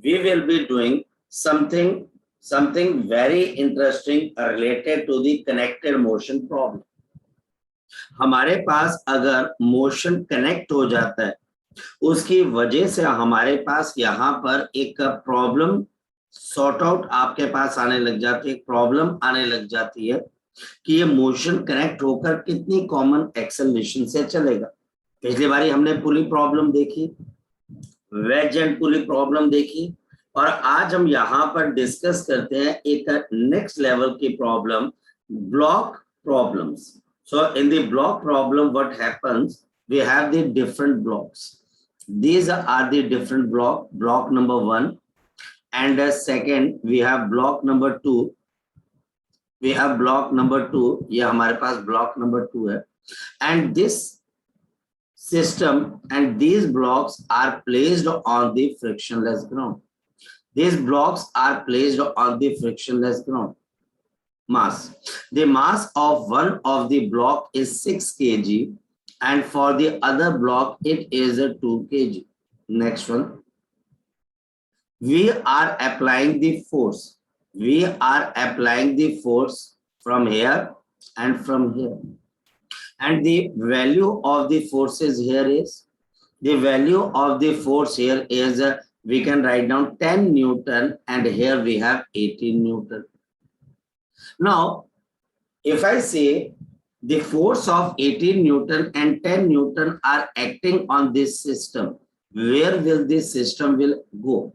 We will be doing something very interesting related to the connected motion problem. हमारे पास अगर motion connect हो जाता है, उसकी वजह से हमारे पास यहाँ पर एक प्रॉब्लम सॉर्ट आउट आपके पास आने लग जाती है, प्रॉब्लम आने लग जाती है कि ये मोशन कनेक्ट होकर कितनी कॉमन एक्सेलरेशन से चलेगा। पिछली बारी हमने पुली प्रॉब्लम देखी, वेज एंड पुली प्रॉब्लम देखी, और आज हम यहाँ पर डिस्कस करते हैं एक नेक्स्ट लेवल की problem, block problems. So in the block problem, what happens? We have the different blocks. These are the different block number 1, and second we have block number 2. We have block number 2. ये हमारे पास block number 2 है, and this system and these blocks are placed on the frictionless ground. These blocks are placed on the frictionless ground. Mass. The mass of one of the block is 6 kg, and for the other block it is a 2 kg. Next one. We are applying the force. We are applying the force from here and from here. And the value of the forces here is, the value of the force here is, we can write down 10 Newton, and here we have 18 Newton. Now, if I say the force of 18 Newton and 10 Newton are acting on this system, where will this system will go?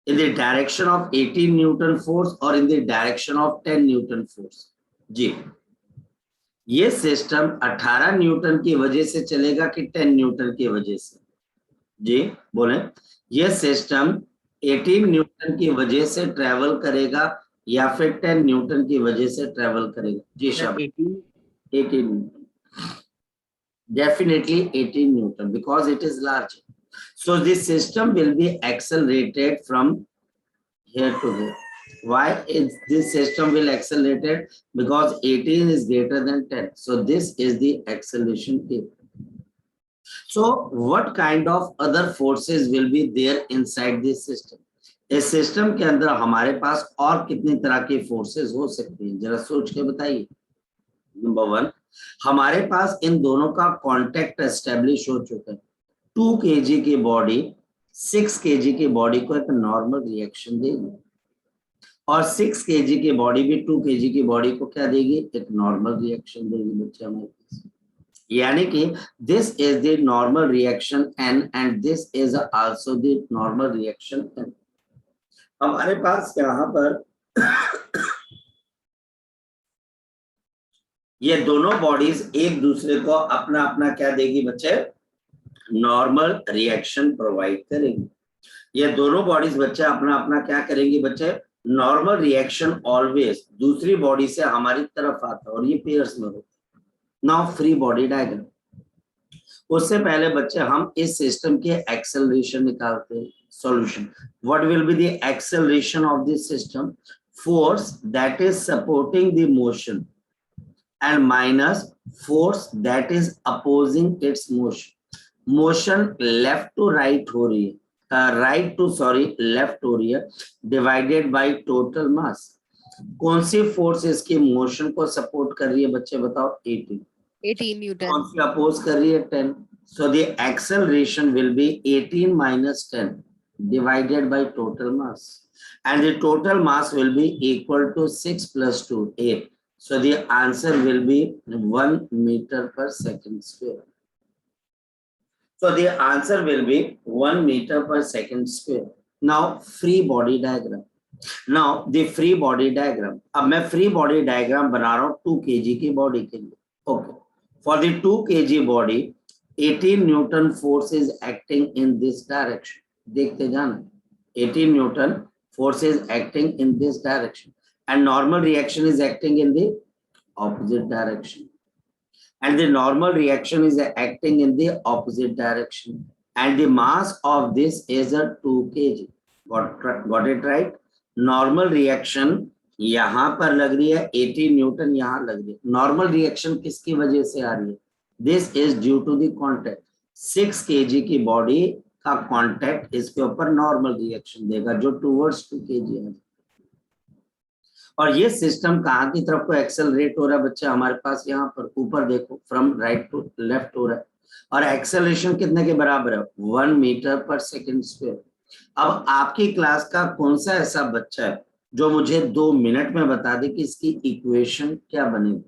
In the direction of 18 Newton force or in the direction of 10 Newton force? जी, ये system 18 Newton की वजह से चलेगा कि 10 Newton की वजह से? जी बोले, ये सिस्टम 18 न्यूटन की वजह से ट्रेवल करेगा या फिर 10 न्यूटन की वजह से ट्रेवल करेगा? जी शाबाश, 18 Newton, definitely 18 Newton, because it is large. So this system will be accelerated from here to here. Why is this system will accelerated? Because 18 is greater than 10. So this is the acceleration K. So what kind of other forces will be there inside this system? इस system के अंदर हमारे पास और कितनी तरह की forces हो सकती हैं, जरा सोच के बताइए। नंबर 1, हमारे पास इन दोनों का कांटेक्ट एस्टेब्लिश हो चुका है। 2 kg की बॉडी 6 kg की बॉडी को एक नॉर्मल रिएक्शन देगी, और 6 kg की बॉडी भी 2 kg की बॉडी को क्या देगी? एक नॉर्मल रिएक्शन देगी बच्चे हमारे पास। यानी कि this is the normal reaction N, and this is also the normal reaction N। हमारे पास यहाँ पर ये दोनों बॉडीज एक दूसरे को अपना अपना क्या देगी बच्चे? नॉर्मल रिएक्शन प्रोवाइड करेंगी। ये दोनों बॉडीज बच्चे अपना अपना क्या करेंगी बच्चे? नॉर्मल रिएक्शन ऑलवेज दूसरी बॉडी से हमारी तरफ आता है, और ये पेयर्स में होता है। Now free body diagram. उससे पहले बच्चे हम इस सिस्टम के एक्सेलरेशन निकालते हैं। Solution, what will be the acceleration of this system? Force that is supporting the motion and minus force that is opposing its motion. Motion left to right हो रही है, लेफ्ट हो रही है, डिवाइडेड बाय टोटल मास। कौन सी force इसकी motion को support कर रही है बच्चे बताओ? 18 न्यूटन। कौन सी अपोज कर रही है? 10। So the acceleration will be 18 minus 10 divided by total mass, and the total mass will be equal to 6 plus 2, 8. So the answer will be 1 meter per second square. So the answer will be 1 meter per second square. Now free body diagram. Now the free body diagram. अब मैं free body diagram बना रहा हूँ 2 kg की body के लिए। Okay. For the 2 kg body, 18 Newton force is acting in this direction. देखते जाना, 18 Newton force is acting in this direction, and normal reaction is acting in the opposite direction, and the normal reaction is acting in the opposite direction, and the mass of this is a 2 kg. Got it right? Normal reaction यहाँ पर लग रही है, 18 Newton यहाँ लग रही है। Normal reaction किसकी वजह से आ रही है? This is due to the contact. 6 kg की बॉडी का कांटेक्ट इसके ऊपर नॉर्मल रिएक्शन देगा जो टूवर्ड्स 2 kg है। और ये सिस्टम कहाँ की तरफ को एक्सेलरेट हो रहा है बच्चे, हमारे पास यहाँ पर ऊपर देखो, फ्रॉम राइट टू लेफ्ट हो रहा है। और एक्सेलरेशन कितने के बराबर है, 1 मीटर पर सेकेंड स्क्वायर। अब आपकी क्लास का कौन सा ऐसा बच्चा है जो मुझे 2 मिनट में बता दे कि इसकी इक्वेशन क्या बनेगी।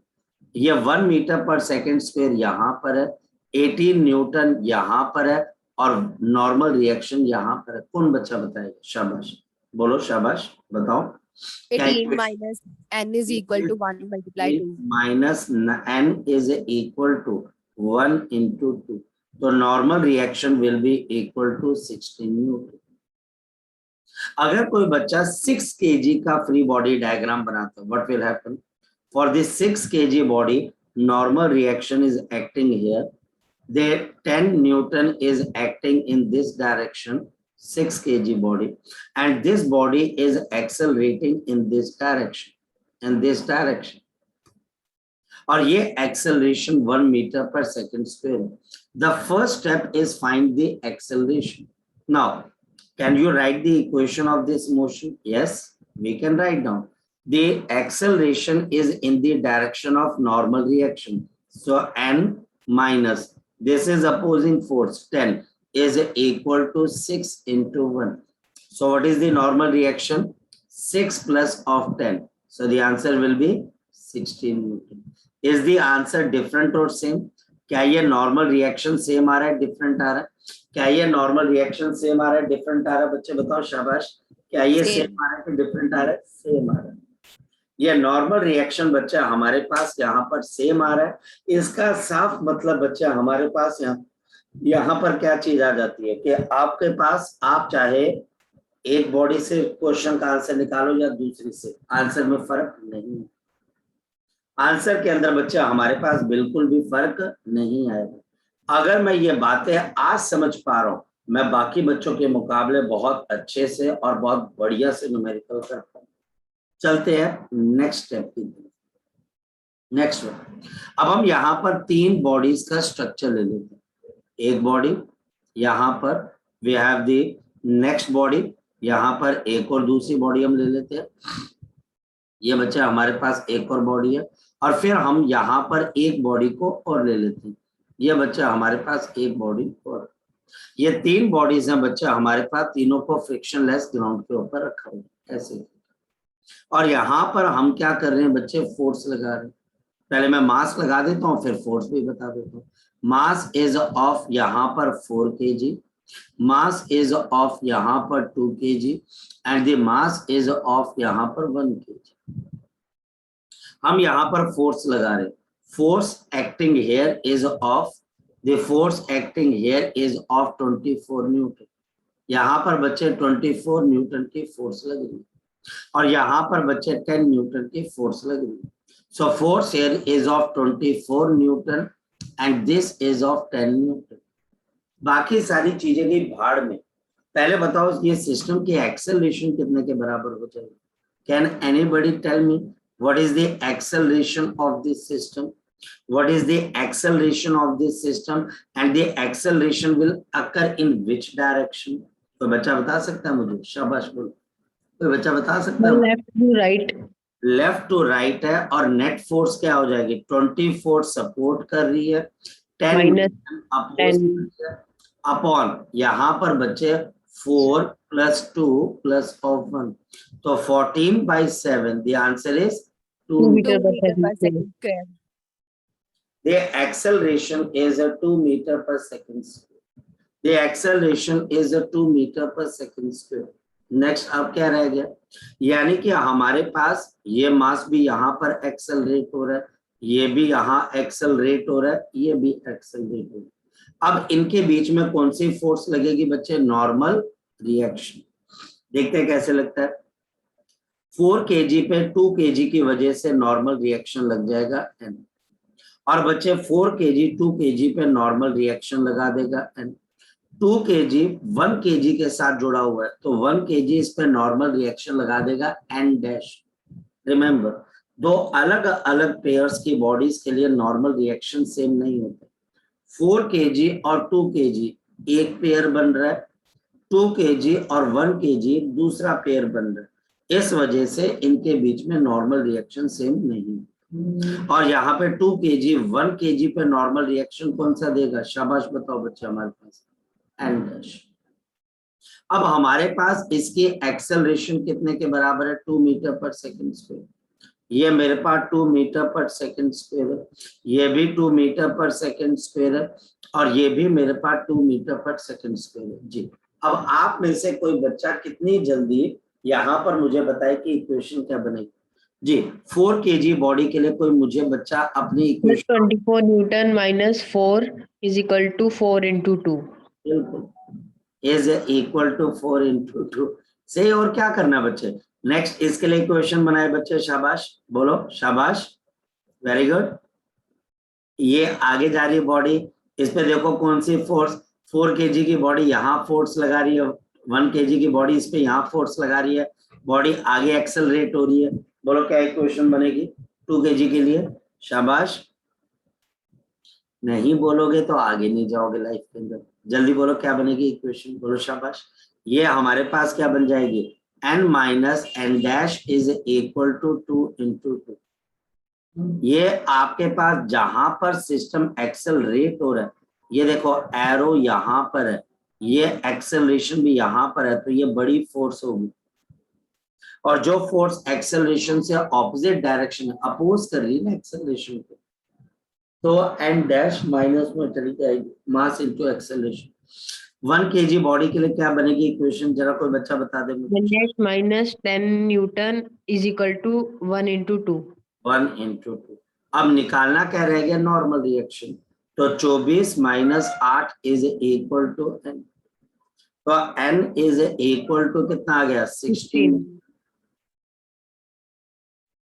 ये 1 मीटर पर सेकेंड स्क्वायर यहाँ पर है, 18 न्यूटन यहाँ पर है, और नॉर्मल रिएक्शन यहाँ पर है। कौन बच्चा बताएगा, शाबाश बोलो, शाबाश बताओ। 18 minus n is equal to 1 multiply 2. Minus n is equal to 1 into 2, तो normal reaction will be equal to 16 newton. अगर कोई बच्चा 6 kg का फ्री बॉडी डायग्राम बनाता है, what will happen for this 6 kg body, normal reaction is acting here, the 10 Newton is acting in this direction, 6 kg body, and this body is accelerating in this direction, और ये acceleration 1 meter per second square. The first step is find the acceleration. Now, can you write the equation of this motion? Yes, we can write down. The acceleration is in the direction of normal reaction. So n minus, this is opposing force, 10 is equal to 6 into 1. So what is the normal reaction? 6 plus of 10. So the answer will be 16 Newton. Is the answer different or same? क्या ये normal reaction same आ रहा है, different आ रहा है? क्या ये normal reaction same आ रहा है, डिफरेंट आ रहा है? बच्चे बताओ, शाबाश। क्या ये सेम आ रहा है कि डिफरेंट आ रहा है? सेम आ रहा है। ये नॉर्मल रिएक्शन बच्चा हमारे पास यहाँ पर सेम आ रहा है। इसका साफ मतलब बच्चा हमारे पास यहाँ पर क्या चीज आ जाती है कि आपके पास, आप चाहे एक बॉडी से क्वेश्चन का आंसर निकालो या दूसरी से, आंसर में फर्क नहीं है। आंसर के अंदर बच्चा हमारे पास बिल्कुल भी फर्क नहीं आएगा। अगर मैं ये बातें आज समझ पा रहा हूँ, मैं बाकी बच्चों के मुकाबले बहुत अच्छे से और बहुत बढ़िया से न्यूमेरिकल कर पाऊँ। चलते हैं नेक्स्ट स्टेप की तरफ। नेक्स्ट वन, अब हम यहाँ पर 3 बॉडीज का स्ट्रक्चर ले लेते हैं। एक बॉडी, यहाँ पर we have the next body, यहाँ पर एक और दूसरी बॉडी हम ले लेते हैं। ये बच्चा हमारे पास एक और बॉडी है, और फिर हम यहाँ पर एक बॉडी को और ले लेते हैं। ये बच्चा हमारे पास एक बॉडी और, ये 3 बॉडीज हैं बच्चा हमारे पास, तीनों को फ्रिक्शनलेस ग्राउंड के ऊपर रखा हुआ है ऐसे। और यहाँ पर हम क्या कर रहे हैं बच्चे, फोर्स लगा रहे हैं। पहले मैं मास लगा देता हूँ, फिर फोर्स भी बता देता हूँ। मास इज ऑफ यहाँ पर 4 kg, मास इज ऑफ यहाँ पर 2 kg, and the mass is of यहाँ पर 1 kg। हम यहाँ पर फोर्स लगा रहे हैं। Force acting here is of, the force acting here is of 24 Newton. यहाँ पर बच्चे 24 न्यूटन की फोर्स लग रही है, और यहाँ पर बच्चे 10 न्यूटन की फोर्स लग रही है। So force here is of 24 Newton and this is of 10 Newton. बाकी सारी चीजें की भाड़ में। पहले बताओ ये सिस्टम की एक्सेलरेशन कितने के बराबर हो जाएगी? Can anybody tell me what is the acceleration of this system? What is the acceleration of this system and the acceleration will occur in which direction? कोई बच्चा बता सकता है मुझे? शाबाश बोलो, कोई बच्चा बता सकता है? Left to right. Left to right है, और नेट फोर्स क्या हो जाएगी? 24 सपोर्ट कर रही है, 10 अपॉन यहाँ पर बच्चे 4 + 2 + 1, तो 14/7। The answer is 2 meter per second square. The acceleration is a 2 meter per second square. The acceleration is a 2 meter per second square. Next अब क्या रह गया? यानी कि हमारे पास ये मास भी यहाँ पर एक्सेलरेट हो रहा है, ये भी यहाँ एक्सेलरेट हो रहा है, ये भी एक्सेलरेट हो रहा है। अब इनके बीच में कौन सी फोर्स लगेगी बच्चे? Normal reaction. देखते हैं कैसे लगता है। 4 kg पे 2 kg की वजह से नॉर्मल रिएक्शन लग जाएगा n, और बच्चे 4 kg 2 kg पे नॉर्मल रिएक्शन लगा देगा n। 2 kg 1 kg के साथ जुड़ा हुआ है, तो 1 kg इस पे नॉर्मल रिएक्शन लगा देगा n डैश। रिमेंबर, 2 अलग अलग पेयर्स की बॉडीज के लिए नॉर्मल रिएक्शन सेम नहीं होते। 4 kg और 2 kg एक पेयर बन रहा है, 2 kg और 1 kg दूसरा पेयर बन रहा है। इस वजह से इनके बीच में नॉर्मल रिएक्शन सेम नहीं। और यहाँ पे 2 kg 1 kg पे नॉर्मल रिएक्शन कौन सा देगा? शाबाश बताओ बच्चे हमारे पास n डैश। अब हमारे पास इसकी एक्सेलरेशन कितने के बराबर है? 2 मीटर पर सेकंड स्क्वायर। ये मेरे पास 2 मीटर पर सेकंड स्क्वायर है, ये भी 2 मीटर पर सेकंड स्क्वायर है, और ये भी मेरे पास 2 मीटर पर सेकंड स्क्वायर है जी। अब आप में से कोई बच्चा कितनी जल्दी यहाँ पर मुझे बताए कि इक्वेशन क्या बनेगी जी। 4 kg बॉडी के लिए कोई मुझे बच्चा अपनी equation 24 newton minus 4 is equal to 4 into 2 बिल्कुल इज इक्वल टू 4 इंटू 2 सही। और क्या करना बच्चे? नेक्स्ट इसके लिए इक्वेशन बनाए बच्चे, शाबाश बोलो शाबाश, वेरी गुड। ये आगे जा रही है बॉडी, इस पे देखो कौन सी फोर्स, 4 kg की बॉडी यहाँ फोर्स लगा रही है, 1 kg की बॉडी इस पे यहाँ फोर्स लगा रही है, बॉडी आगे एक्सेलरेट हो रही है। बोलो क्या इक्वेशन बनेगी 2 kg के लिए? शाबाश, नहीं बोलोगे तो आगे नहीं जाओगे लाइफ के अंदर। जल्दी बोलो क्या बनेगी इक्वेशन, बोलो शाबाश। ये हमारे पास क्या बन जाएगी? n minus n dash is equal to 2 into 2। ये आपके पास जहां पर सिस्टम एक्सेलरेट हो रहा है, ये देखो एरो यहाँ पर है, ये एक्सेलरेशन भी यहाँ पर है, तो ये बड़ी फोर्स होगी। और जो फोर्स एक्सेलरेशन से ऑपोजिट डायरेक्शन है, अपोज कर रही है ना एक्सेलरेशन को, तो एन डैश माइनस में चली जाएगी, मास इनटू एक्सेलरेशन। 1 kg बॉडी के लिए क्या बनेगी इक्वेशन, जरा कोई बच्चा बता दे मुझे। Minus 10 newton is equal to 1 into 2 1 into 2। अब निकालना क्या रह गया? Normal reaction. तो 24 minus 8 is equal to n। तो n इज इक्वल टू कितना आ गया? 16।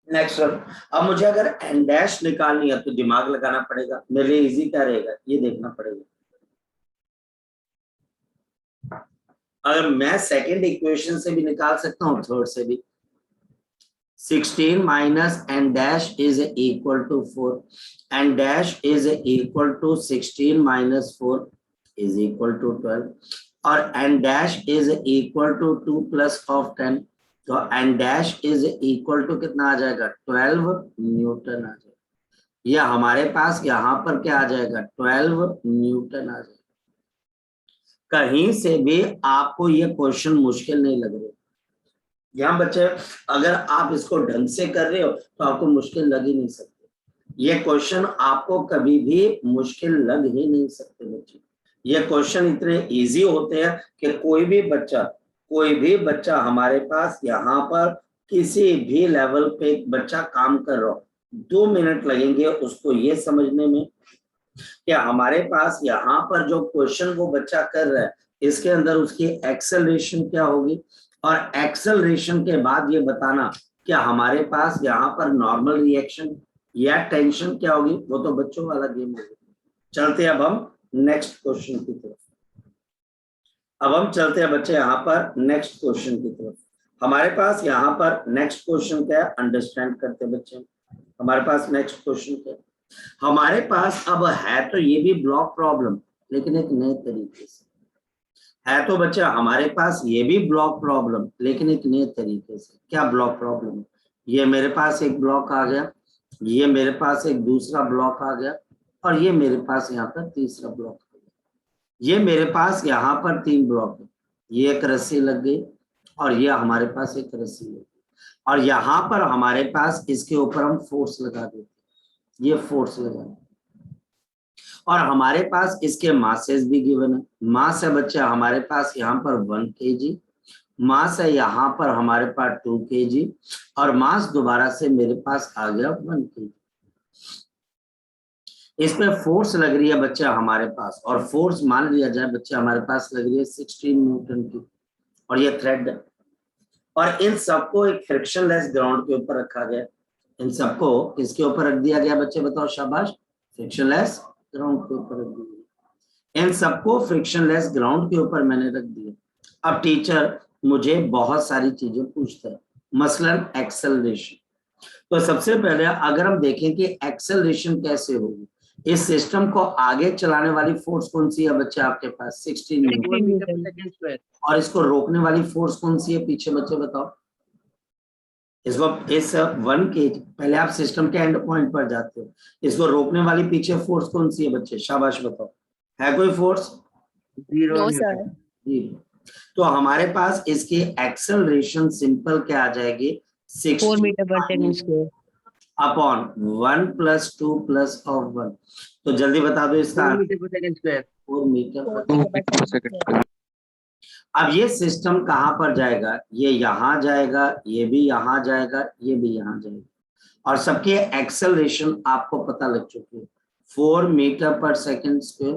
नेक्स्ट अब मुझे अगर n डैश निकालनी है तो दिमाग लगाना पड़ेगा। मेरे लिए इजी क्या रहेगा ये देखना पड़ेगा। अगर मैं सेकंड इक्वेशन से भी निकाल सकता हूँ, थर्ड से भी। 16 minus n dash is equal to 4, n dash is equal to 16 minus 4 is equal to 12, और n dash is equal to 2 plus of 10, तो n dash is equal to कितना आ जाएगा? 12 न्यूटन आ जाएगा। ये हमारे पास यहाँ पर क्या आ जाएगा? 12 न्यूटन आ जाएगा। कहीं से भी आपको ये क्वेश्चन मुश्किल नहीं लग रहा। यहाँ बच्चे अगर आप इसको ढंग से कर रहे हो तो आपको मुश्किल लग ही नहीं सकते। ये क्वेश्चन आपको कभी भी मुश्किल लग ही नहीं सकते बच्चे। ये क्वेश्चन इतने इजी होते हैं कि कोई भी बच्चा हमारे पास यहाँ पर किसी भी लेवल पे बच्चा काम कर रहा हो, 2 मिनट लगेंगे उसको ये समझने में कि हमारे पास यहाँ पर जो क्वेश्चन वो बच्चा कर रहा है इसके अंदर उसकी एक्सेलरेशन क्या होगी, और एक्सेलरेशन के बाद ये बताना कि हमारे पास यहाँ पर नॉर्मल रिएक्शन या टेंशन क्या होगी, वो तो बच्चों वाला गेम होगा। चलते अब हम नेक्स्ट क्वेश्चन की तरफ। अब हम चलते हैं बच्चे यहाँ पर नेक्स्ट क्वेश्चन की तरफ। हमारे पास यहाँ पर नेक्स्ट क्वेश्चन क्या है, अंडरस्टैंड करते बच्चे। हमारे पास नेक्स्ट क्वेश्चन क्या है, हमारे पास अब है तो ये भी ब्लॉक प्रॉब्लम, लेकिन एक नए तरीके से है। तो बच्चे हमारे पास ये भी ब्लॉक प्रॉब्लम, लेकिन एक नए तरीके से। क्या ब्लॉक प्रॉब्लम है? ये मेरे पास एक ब्लॉक आ गया, ये मेरे पास एक दूसरा ब्लॉक आ गया, और ये मेरे पास यहाँ पर तीसरा ब्लॉक आ गया। ये मेरे पास यहाँ पर 3 ब्लॉक है, ये एक रस्सी लग गई, और ये हमारे पास एक रस्सी लग गई, और यहाँ पर हमारे पास इसके ऊपर हम फोर्स लगा देते, ये फोर्स लगा, और हमारे पास इसके मासेस भी गिवन है। मास है बच्चे हमारे पास यहाँ पर 1 kg, मास है यहाँ पर हमारे पास 2 kg, और मास दोबारा से मेरे पास आ गया 1 kg। इस पे फोर्स लग रही है बच्चे हमारे पास, और फोर्स मान लिया जाए बच्चे हमारे पास लग रही है 16 न्यूटन की, और ये थ्रेड है, और इन सबको एक फ्रिक्शनलेस ग्राउंड के ऊपर रखा गया। इन सबको किसके ऊपर रख दिया गया बच्चे बताओ शाबाश? फ्रिक्शनलेस ग्राउंड के ऊपर रख दिया। इन सबको फ्रिक्शनलेस ग्राउंड के ऊपर मैंने रख दिया। अब टीचर मुझे बहुत सारी चीजें पूछता है, मसलन एक्सेलरेशन। तो सबसे पहले अगर हम देखें कि एक्सेलरेशन कैसे होगी, इस सिस्टम को आगे चलाने वाली फोर्स कौन सी है बच्चे आपके पास? 16 न्यूटन। 16 न्यूटन। और इसको रोकने वाली फोर्स कौन सी है पीछे बच्चे बताओ? इसको इस 1 kg, पहले आप सिस्टम के एंड पॉइंट पर जाते हो, इसको रोकने वाली पीछे फोर्स कौन सी है बच्चे? शाबाश बताओ, है कोई फोर्स? No, sir. जीरो। तो हमारे पास इसकी एक्सेलरेशन सिंपल क्या आ जाएगी? 4 मीटर पर सेकंड स्क्वायर। अपॉन 1 + 2 + 1। तो जल्दी बता दो इसका 4 मीटर पर सेकंड स्क्वायर। 4 मीटर 4 पर। meter per second square. अब ये सिस्टम कहाँ पर जाएगा? ये यहाँ जाएगा, ये भी यहाँ जाएगा, ये भी यहाँ जाएगा, और सबकी एक्सेलरेशन आपको पता लग चुकी है। 4 मीटर पर सेकंड स्क्वायर,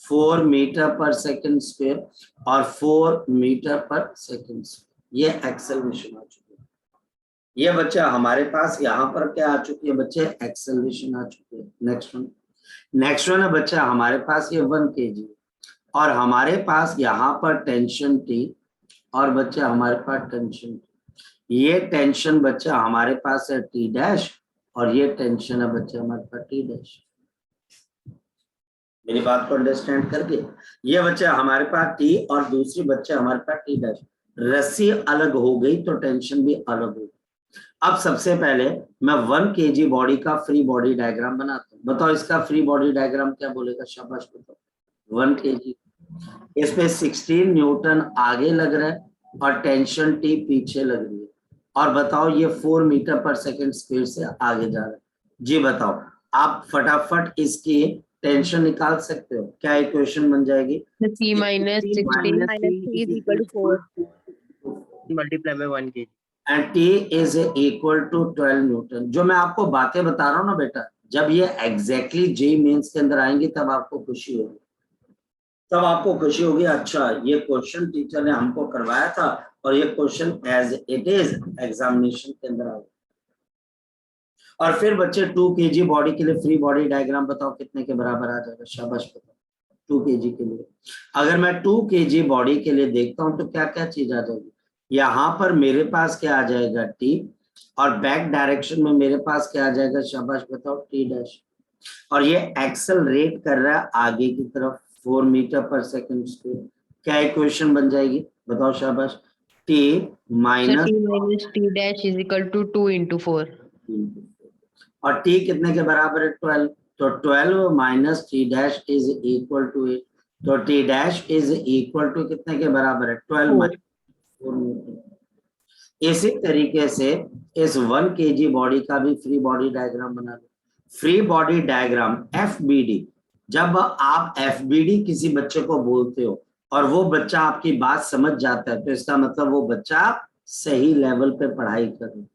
4 मीटर पर सेकंड स्क्वायर और 4 मीटर पर सेकंड स्क्वायर, ये एक्सेलरेशन आ चुकी है। ये बच्चा हमारे पास यहाँ पर क्या आ चुकी है बच्चे? एक्सेलरेशन आ चुकी है। नेक्स्ट वन है बच्चा हमारे पास ये 1 kg, और हमारे पास यहाँ पर टेंशन T, और बच्चा हमारे पास टेंशन, ये टेंशन बच्चा हमारे पास है T', और ये टेंशन है बच्चा हमारे पास T'। मेरी बात को अंडरस्टैंड करके, ये बच्चा हमारे पास T और दूसरी बच्चा हमारे पास T'। रस्सी अलग हो गई तो टेंशन भी अलग हो गई। अब सबसे पहले मैं 1 kg बॉडी का फ्री बॉडी डायग्राम बनाता हूँ। बताओ इसका फ्री बॉडी डायग्राम क्या बोलेगा? शाबाश बताओ। 1 kg, इस पे 16 न्यूटन आगे लग रहा है और टेंशन T पीछे लग रही है, और बताओ ये 4 मीटर पर सेकंड स्पीड से आगे जा रहा है। जी बताओ, आप फटाफट इसकी टेंशन निकाल सकते हो? क्या इक्वेशन बन जाएगी? T minus 16 Minus 3 is equal to 4. multiplied by 1 kg. And T is equal to 12 newton. जो मैं आपको बातें बता रहा हूँ ना बेटा, जब ये एग्जैक्टली जेईई मेंस के अंदर आएंगी तब आपको खुशी होगी, तब आपको खुशी होगी, अच्छा ये क्वेश्चन टीचर ने हमको करवाया था और ये question as it is examination के अंदर आ गया। और फिर बच्चे 2 kg बॉडी के लिए फ्री बॉडी डायग्राम बताओ कितने के बराबर आ जाएगा? शाबाश बताओ। 2 kg के लिए अगर मैं 2 kg बॉडी के लिए देखता हूं तो क्या क्या चीज आ जाएगी? यहाँ पर मेरे पास क्या आ जाएगा? T, और बैक डायरेक्शन में मेरे पास क्या आ जाएगा? शाबाश बताओ, T'। और ये एक्सेलरेट कर रहा है आगे की तरफ 4 मीटर पर सेकंड स्क्वायर। क्या इक्वेशन बन जाएगी? बताओ शाबाश। T So minus T minus T dash is equal to 2 into 4. और T कितने के बराबर है? 12। तो 12 minus T' is equal to 8। तो T' इज इक्वल टू कितने के बराबर है? 12 माइनस 4 न्यूटन। इसी तरीके से इस 1 kg बॉडी का भी फ्री बॉडी डायग्राम बना लो। फ्री बॉडी डायग्राम FBD, जब आप FBD किसी बच्चे को बोलते हो और वो बच्चा आपकी बात समझ जाता है तो इसका मतलब वो बच्चा सही लेवल पे पढ़ाई कर रहा है।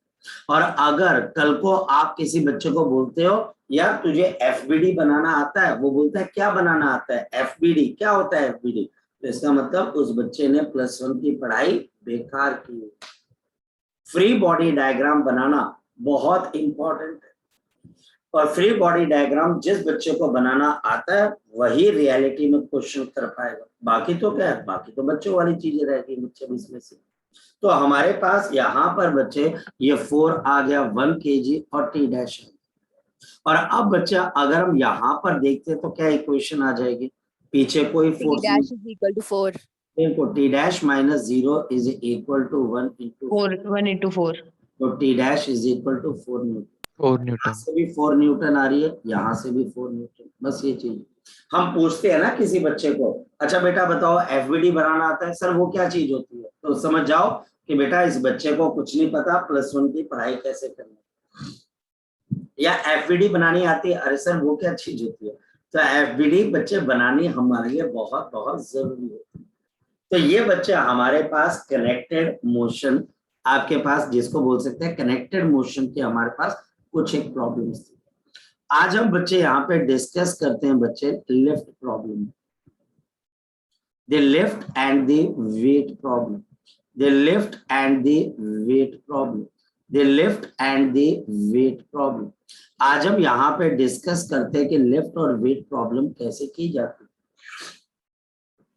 और अगर कल को आप किसी बच्चे को बोलते हो यार तुझे FBD बनाना आता है, वो बोलता है क्या बनाना आता है? FBD क्या होता है? FBD, तो इसका मतलब उस बच्चे ने +1 की पढ़ाई बेकार की। फ्री बॉडी डायग्राम बनाना बहुत इंपॉर्टेंट है, और फ्री बॉडी डायग्राम जिस बच्चे को बनाना आता है वही रियलिटी में क्वेश्चन कर पाएगा। बाकी तो क्या है, बाकी तो बच्चों वाली चीजें रहती है बच्चे इसमें से। तो हमारे पास यहाँ पर बच्चे ये 4 आ गया 1 kg और T' है। और अब बच्चा अगर हम यहाँ पर देखते हैं तो क्या इक्वेशन आ जाएगी? पीछे कोई T force dash is equal to 4. देखो, T' minus 0 is equal to 1 into 1 into 4. तो T' is equal to 4 newton. 4 यहाँ न्यूटन। से भी 4 न्यूटन आ रही है, यहाँ से भी 4 न्यूटन। बस ये चीज हम पूछते हैं ना किसी बच्चे को, अच्छा बेटा बताओ FBD बनाना आता है? सर वो क्या चीज होती है? तो समझ जाओ कि बेटा इस बच्चे को कुछ नहीं पता +1 की पढ़ाई कैसे करनी है। या FBD बनानी आती है? अरे सर वो क्या चीज होती है? तो FBD बच्चे बनानी हमारे लिए बहुत बहुत जरूरी होती है। तो ये बच्चे हमारे पास कनेक्टेड मोशन, आपके पास जिसको बोल सकते हैं कनेक्टेड मोशन की हमारे पास कुछ एक प्रॉब्लम्स थी। आज हम बच्चे यहाँ पे डिस्कस करते हैं बच्चे lift problem, the lift and the weight problem, the lift and the weight problem, the lift and the weight problem. आज हम यहाँ पे डिस्कस करते हैं कि लिफ्ट और वेट प्रॉब्लम कैसे की जाती है।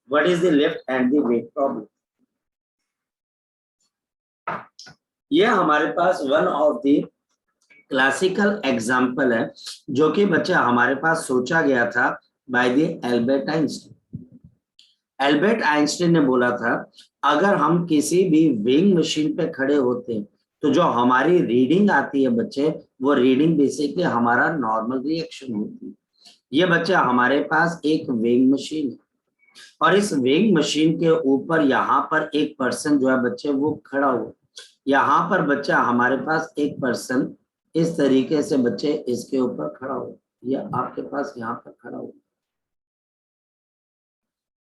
What is the lift and the weight problem? ये हमारे पास one of the classical example है जो कि बच्चा हमारे पास सोचा गया था by the Albert Einstein. Albert Einstein ने बोला था अगर हम किसी भी वेइंग मशीन पे खड़े होते हैं तो जो हमारी रीडिंग आती है बच्चे, वो रीडिंग बेसिकली हमारा नॉर्मल रिएक्शन होती है। ये बच्चा हमारे पास एक वेइंग मशीन है और इस वेइंग मशीन के ऊपर यहाँ पर एक पर्सन जो है बच्चे वो खड़ा हुआ, यहाँ पर बच्चा हमारे पास एक पर्सन इस तरीके से बच्चे इसके ऊपर खड़ा हो, या आपके पास यहाँ पर खड़ा हो,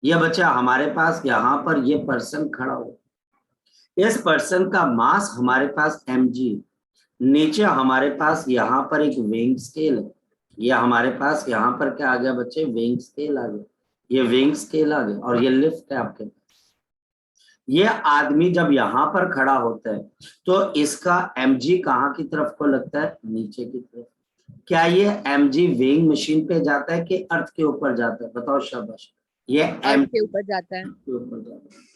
यह बच्चा हमारे पास यहाँ पर ये पर्सन खड़ा हो। इस पर्सन का मास हमारे पास mg, नीचे हमारे पास यहाँ पर एक वेइंग स्केल है, ये हमारे पास यहाँ पर क्या आ गया बच्चे, वेइंग स्केल आ गया, ये वेइंग स्केल आ गया और ये लिफ्ट है आपके पास। ये आदमी जब यहाँ पर खड़ा होता है तो इसका mg कहाँ की तरफ को लगता है, नीचे की तरफ। क्या ये mg वेइंग मशीन पे जाता है कि अर्थ के ऊपर जाता है, बताओ शाबाश। ये अर्थ के ऊपर जाता है। के ऊपर जाता है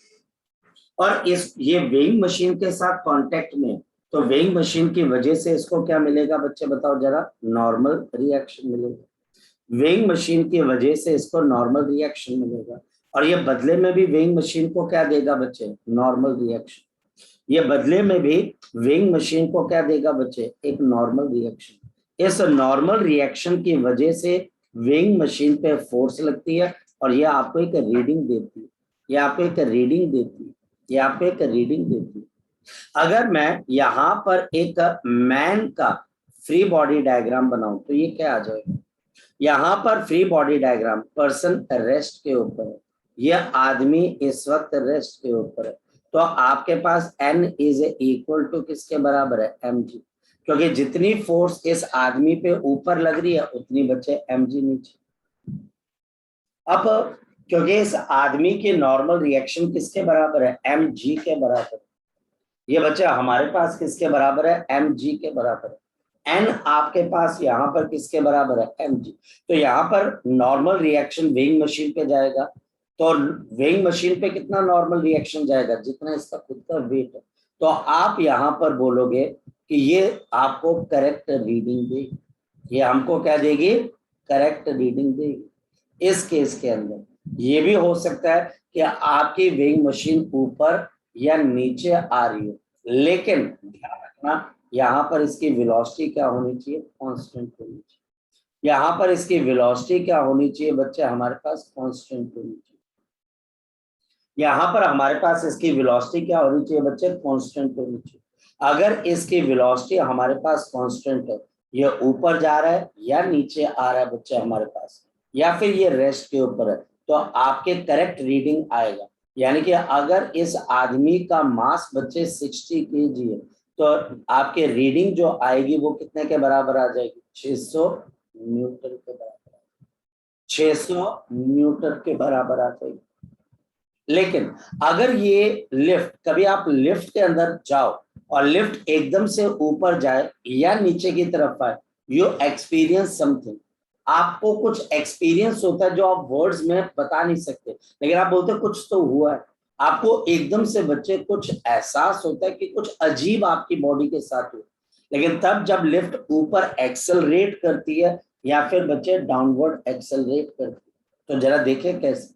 और इस ये वेइंग मशीन के साथ कांटेक्ट में, तो वेइंग मशीन की वजह से इसको क्या मिलेगा बच्चे, बताओ जरा, नॉर्मल रिएक्शन मिलेगा। वेइंग मशीन की वजह से इसको नॉर्मल रिएक्शन मिलेगा और ये बदले में भी वेइंग मशीन को क्या देगा बच्चे, नॉर्मल रिएक्शन। ये बदले में भी वेइंग मशीन को क्या देगा बच्चे, एक नॉर्मल रिएक्शन। इस नॉर्मल रिएक्शन की वजह से वेइंग मशीन पे फोर्स लगती है और ये आपको एक रीडिंग देती है, ये आपको एक रीडिंग देती है, ये आपको एक रीडिंग देती है। अगर मैं यहाँ पर एक मैन का फ्री बॉडी डायग्राम बनाऊं तो ये क्या आ जाएगा, यहाँ पर free body diagram, person rest के ऊपर है, ये आदमी इस वक्त रेस्ट के ऊपर है, तो आपके पास n इज इक्वल टू किसके बराबर है, mg, क्योंकि जितनी फोर्स इस आदमी पे ऊपर लग रही है उतनी बच्चे mg नीचे। अब क्योंकि इस आदमी की नॉर्मल रिएक्शन किसके बराबर है, mg के बराबर, ये बच्चा हमारे पास किसके बराबर है, mg के बराबर है। n आपके पास यहाँ पर किसके बराबर है, mg, तो यहाँ पर नॉर्मल रिएक्शन वेइंग मशीन पे जाएगा, तो वेइंग मशीन पे कितना नॉर्मल रिएक्शन जाएगा, जितना इसका खुद का वेट है। तो आप यहाँ पर बोलोगे कि ये आपको करेक्ट रीडिंग देगी, ये हमको क्या देगी, करेक्ट रीडिंग देगी। इस केस के अंदर ये भी हो सकता है कि आपकी वेइंग मशीन ऊपर या नीचे आ रही हो, लेकिन ध्यान रखना यहाँ पर इसकी वेलोसिटी क्या होनी चाहिए, कांस्टेंट होनी चाहिए। यहाँ पर इसकी वेलोसिटी क्या होनी चाहिए बच्चे, हमारे पास कांस्टेंट होनी चाहिए। यहाँ पर हमारे पास इसकी वेलोसिटी क्या होनी चाहिए बच्चे, कांस्टेंट होनी चाहिए। अगर इसकी वेलोसिटी हमारे पास कांस्टेंट है, ये ऊपर जा रहा है या नीचे आ रहा है बच्चे हमारे पास, या फिर ये रेस्ट के ऊपर है, तो आपके करेक्ट रीडिंग आएगा। यानी कि अगर इस आदमी का मास बच्चे 60 kg है तो आपके रीडिंग जो आएगी वो कितने के बराबर आ जाएगी, 600 न्यूटन के बराबर, 600 न्यूटन के बराबर आ जाएगी। लेकिन अगर ये लिफ्ट, कभी आप लिफ्ट के अंदर जाओ और लिफ्ट एकदम से ऊपर जाए या नीचे की तरफ आए, यू एक्सपीरियंस समथिंग, आपको कुछ एक्सपीरियंस होता है जो आप वर्ड्स में बता नहीं सकते, लेकिन आप बोलते कुछ तो हुआ है, आपको एकदम से बच्चे कुछ एहसास होता है कि कुछ अजीब आपकी बॉडी के साथ हुआ। लेकिन तब जब लिफ्ट ऊपर एक्सेलरेट करती है या फिर बच्चे डाउनवर्ड एक्सेलरेट करती है, तो जरा देखें कैसे।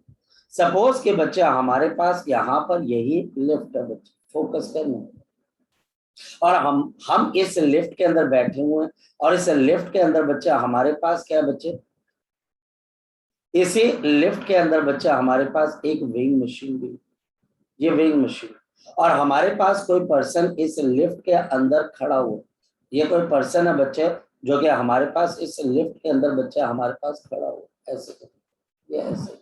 सपोज के बच्चे हमारे पास यहाँ पर यही लिफ्ट है बच्चे, फोकस करना, और हम इस लिफ्ट के अंदर बैठे हुए हैं और इस लिफ्ट के अंदर बच्चा हमारे पास क्या है बच्चे, इसी लिफ्ट के अंदर बच्चा हमारे पास एक वेइंग मशीन भी, ये वेइंग मशीन, और हमारे पास कोई पर्सन इस लिफ्ट के अंदर खड़ा हुआ, ये कोई पर्सन है बच्चे जो कि हमारे पास इस लिफ्ट के अंदर बच्चा हमारे पास खड़ा हुआ, ऐसे ये ऐसे,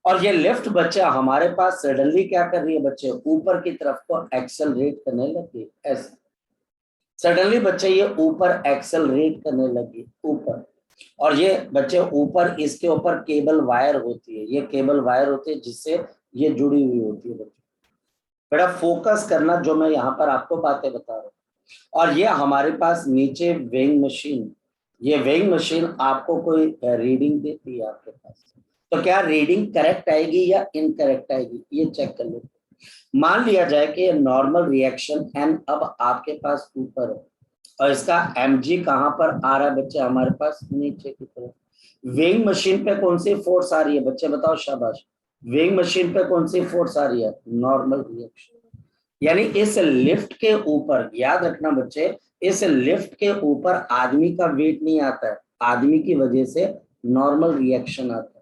और ये लिफ्ट बच्चा हमारे पास सडनली क्या कर रही है बच्चे, ऊपर की तरफ को एक्सेलरेट करने लगी, ऐसे सडनली बच्चे ये ऊपर एक्सेलरेट करने लगी ऊपर, और ये बच्चे ऊपर इसके ऊपर केबल वायर होती है, ये केबल वायर होती है जिससे ये जुड़ी हुई होती है बच्चे। बेटा फोकस करना जो मैं यहाँ पर आपको बातें बता रहा हूँ, और ये हमारे पास नीचे वेइंग मशीन, ये वेइंग मशीन आपको कोई रीडिंग देती है आपके पास, तो क्या रीडिंग करेक्ट आएगी या इनकरेक्ट आएगी, ये चेक कर लो। मान लिया जाए कि नॉर्मल रिएक्शन n अब आपके पास ऊपर है और इसका mg कहाँ पर आ रहा है बच्चे हमारे पास, नीचे की तरफ। वेइंग मशीन पे कौन सी फोर्स आ रही है बच्चे बताओ, शाबाश। वेइंग मशीन पे कौन सी फोर्स आ रही है, नॉर्मल रिएक्शन। यानी इस लिफ्ट के ऊपर, याद रखना बच्चे, इस लिफ्ट के ऊपर आदमी का वेट नहीं आता है, आदमी की वजह से नॉर्मल रिएक्शन आता है।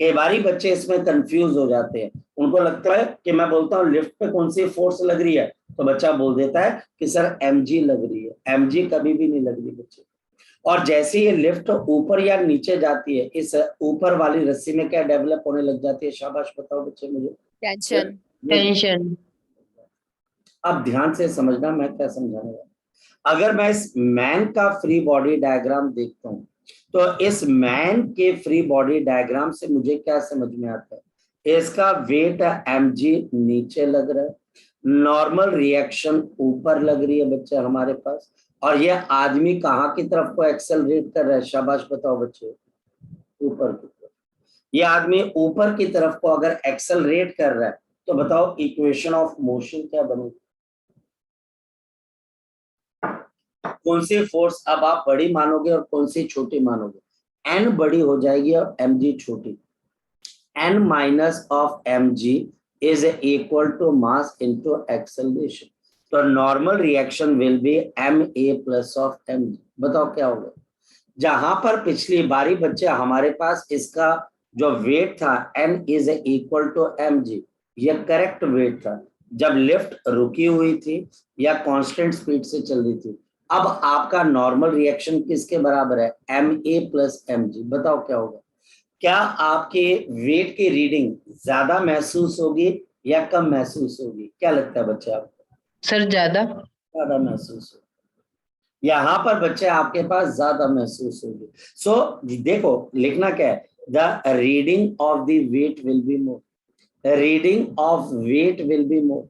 कई बारी बच्चे इसमें कंफ्यूज हो जाते हैं, उनको लगता है कि मैं बोलता हूँ लिफ्ट पे कौन सी फोर्स लग रही है, तो बच्चा बोल देता है कि सर mg लग रही है। mg कभी भी नहीं लग रही बच्चे। और जैसे ये लिफ्ट ऊपर या नीचे जाती है, इस ऊपर वाली रस्सी में क्या डेवलप होने लग जाती है, शाबाश बताओ बच्चे मुझे। Tension. टेंशन। अब ध्यान से समझना मैं क्या समझाने वाला। अगर मैं इस मैन का फ्री बॉडी डायग्राम देखता हूं, तो इस मैन के फ्री बॉडी डायग्राम से मुझे क्या समझ में आता है, इसका वेट mg नीचे लग रहा है, नॉर्मल रिएक्शन ऊपर लग रही है बच्चे हमारे पास, और ये आदमी कहाँ की तरफ को एक्सेलरेट कर रहा है, शाबाश बताओ बच्चे, ऊपर की तरफ। ये आदमी ऊपर की तरफ को अगर एक्सेलरेट कर रहा है, तो बताओ इक्वेशन ऑफ मोशन क्या बनेगी, कौन सी फोर्स अब आप बड़ी मानोगे और कौन सी छोटी मानोगे। n बड़ी हो जाएगी और mg छोटी। n minus of mg is equal to mass into acceleration, तो normal reaction will be ma plus of mg। बताओ क्या होगा। जहां पर पिछली बारी बच्चे हमारे पास इसका जो वेट था n is equal to mg, ये करेक्ट वेट था जब लिफ्ट रुकी हुई थी या कांस्टेंट स्पीड से चल रही थी। अब आपका नॉर्मल रिएक्शन किसके बराबर है, ma प्लस mg। बताओ क्या होगा। क्या आपके वेट की रीडिंग ज्यादा महसूस होगी या कम महसूस होगी, क्या लगता है बच्चे आपको। सर ज्यादा। ज्यादा महसूस होगी। यहाँ पर बच्चे आपके पास ज्यादा महसूस होगी। सो देखो लिखना क्या है, the reading of the weight will be more, the reading of weight will be more,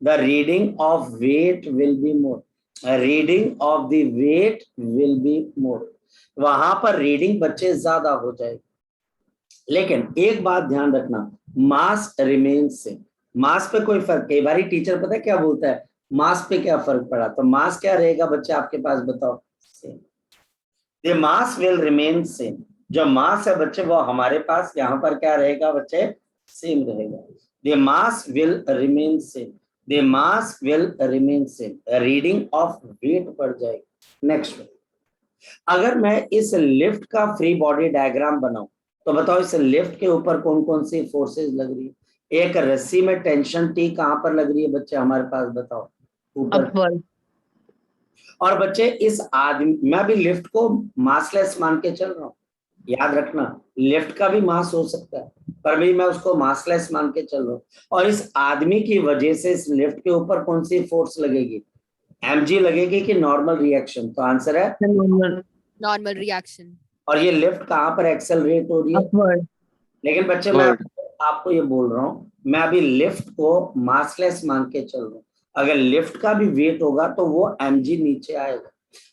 the reading of weight will be more, a reading of the weight will be more। वहां पर रीडिंग बच्चे ज्यादा हो जाएगी। लेकिन एक बात ध्यान रखना, मास रिमेन्स सेम। मास पे कोई फर्क, कई बार टीचर पता है क्या बोलता है, मास पे क्या फर्क पड़ा, तो मास क्या रहेगा बच्चे आपके पास बताओ, same. The mass will remain same, जो मास है बच्चे वो हमारे पास यहाँ पर क्या रहेगा बच्चे, सेम रहेगा। The mass will remain same, the mass will remain same, reading of weight बढ़ जाएगी। नेक्स्ट, अगर मैं इस लिफ्ट का फ्री बॉडी डायग्राम बनाऊं, तो बताओ इस लिफ्ट के ऊपर कौन कौन सी फोर्सेस लग रही है। एक रस्सी में टेंशन टी कहां पर लग रही है बच्चे हमारे पास बताओ, ऊपर। अपवर्ड। और बच्चे इस आदमी, मैं भी लिफ्ट को मासलेस मान के चल रहा हूँ, याद रखना लिफ्ट का भी मास हो सकता है, पर भी मैं उसको मासलेस मान के चल रहा हूँ। और इस आदमी की वजह से इस लिफ्ट के ऊपर कौन सी फोर्स लगेगी, mg लगेगी कि नॉर्मल रिएक्शन, तो आंसर है Normal reaction. और ये लिफ्ट कहाँ पर एक्सेलरेट हो रही है, अपवर्ड। लेकिन बच्चे मैं आपको ये बोल रहा हूँ, मैं अभी लिफ्ट को मासलेस मान के चल रहा हूँ। अगर लिफ्ट का भी वेट होगा तो वो mg नीचे आएगा।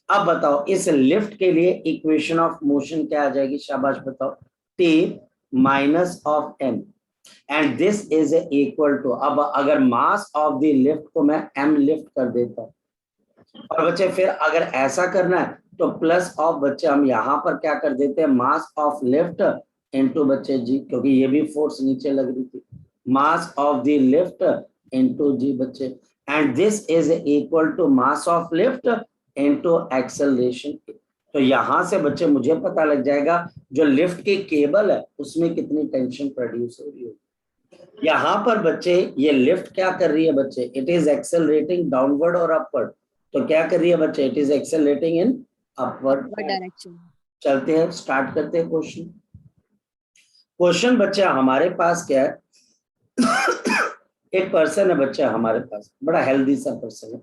अब बताओ इस लिफ्ट के लिए इक्वेशन ऑफ मोशन क्या आ जाएगी, शाबाश बताओ, t minus of m and this is equal to, अब अगर मास ऑफ द लिफ्ट को मैं m लिफ्ट कर देता हूँ, और बच्चे फिर अगर ऐसा करना है तो प्लस ऑफ बच्चे हम यहाँ पर क्या कर देते हैं, मास ऑफ लिफ्ट इनटू बच्चे जी, क्योंकि ये भी फोर्स नीचे लग रही थी, mass of the lift into G बच्चे, and this is equal to mass of lift into acceleration. तो यहां से बच्चे मुझे पता लग जाएगा जो लिफ्ट की केबल है उसमें कितनी टेंशन प्रोड्यूस हो रही है। यहाँ पर बच्चे ये लिफ्ट क्या कर रही है बच्चे, इट इज एक्सेलरेटिंग डाउनवर्ड और अपवर्ड, तो क्या कर रही है बच्चे, it is accelerating in upward What direction? चलते हैं, स्टार्ट करते हैं क्वेश्चन। क्वेश्चन बच्चे हमारे पास क्या है, एक पर्सन है बच्चे हमारे पास, बड़ा हेल्दी सा पर्सन है।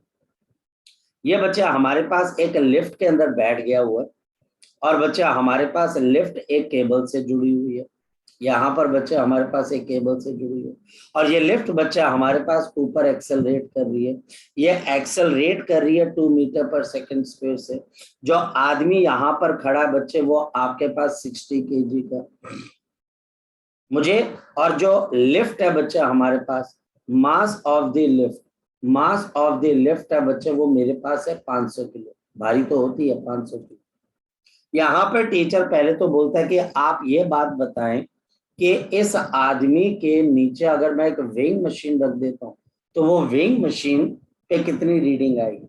ये बच्चा हमारे पास एक लिफ्ट के अंदर बैठ गया हुआ है, और बच्चा हमारे पास लिफ्ट एक केबल से जुड़ी हुई है, यहाँ पर बच्चा हमारे पास एक केबल से जुड़ी है, और ये लिफ्ट बच्चा हमारे पास ऊपर एक्सेलरेट कर रही है। ये एक्सेलरेट कर रही है 2 मीटर पर सेकंड स्पीड से। जो आदमी यहाँ पर खड़ा बच्चे वो आपके पास 60 kg का मुझे, और जो लिफ्ट है बच्चा हमारे पास, mass of the lift, mass of the lift है बच्चे वो मेरे पास है 500 किलो। भारी तो होती है 500 की। यहाँ पर टीचर पहले तो बोलता है कि आप ये बात बताएं कि इस आदमी के नीचे अगर मैं एक वेइंग मशीन रख देता हूँ तो वो वेइंग मशीन पे कितनी रीडिंग आएगी।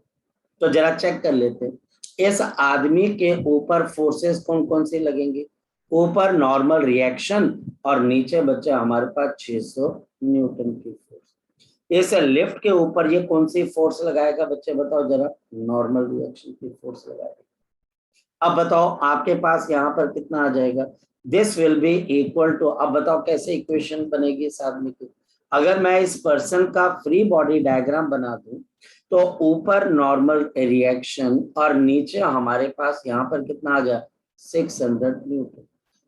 तो जरा चेक कर लेते हैं इस आदमी के ऊपर फोर्सेस कौन कौन से लगेंगे। ऊपर नॉर्मल रिएक्शन और नीचे बच्चे हमारे पास 600 न्यूटन की फोर्स। इस लिफ्ट के ऊपर ये कौन सी फोर्स लगाएगा बच्चे बताओ जरा। नॉर्मल रिएक्शन की फोर्स लगाएगा। अब बताओ आपके पास यहाँ पर कितना आ जाएगा। This will be equal to, अब बताओ कैसे इक्वेशन बनेगी इस आदमी की। अगर मैं इस पर्सन का फ्री बॉडी डायग्राम बना दूं तो ऊपर नॉर्मल रिएक्शन और नीचे हमारे पास यहाँ पर कितना आ गया 600 न्यूटन।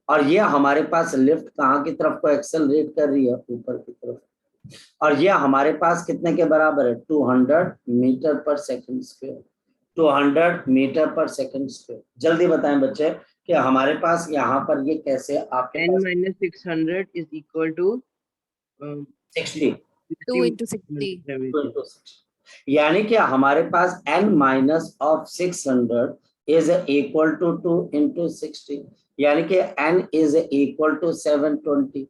और ये हमारे पास लिफ्ट कहाँ की तरफ को एक्सेलरेट कर रही है ऊपर की तरफ। और ये हमारे पास कितने के बराबर है 200 मीटर पर सेकंड स्क्वायर। 200 मीटर पर सेकंड स्क्वायर। जल्दी बताएं बच्चे कि हमारे पास यहाँ पर ये कैसे आपके n pass minus 600 is equal to 60 2 into 60. into 60 यानी कि हमारे पास n minus of 600 is equal to 2 into 60 यानी कि n इज इक्वल टू 720।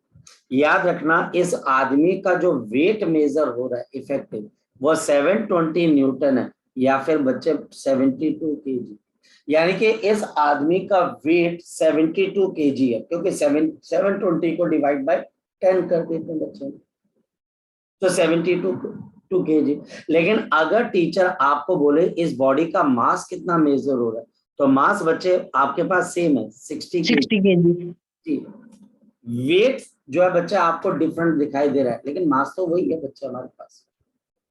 याद रखना इस आदमी का जो वेट मेजर हो रहा है इफेक्टिव वो 720 न्यूटन है या फिर बच्चे 72 केजी। यानी कि इस आदमी का वेट 72 केजी है क्योंकि 720 को डिवाइड बाय 10 कर देते हैं बच्चे तो 72 केजी। लेकिन अगर टीचर आपको बोले इस बॉडी का मास कितना मेजर हो रहा है तो मास बच्चे आपके पास सेम है 60 केजी। वेट जो है बच्चा आपको डिफरेंट दिखाई दे रहा है लेकिन मास तो वही है बच्चे हमारे पास।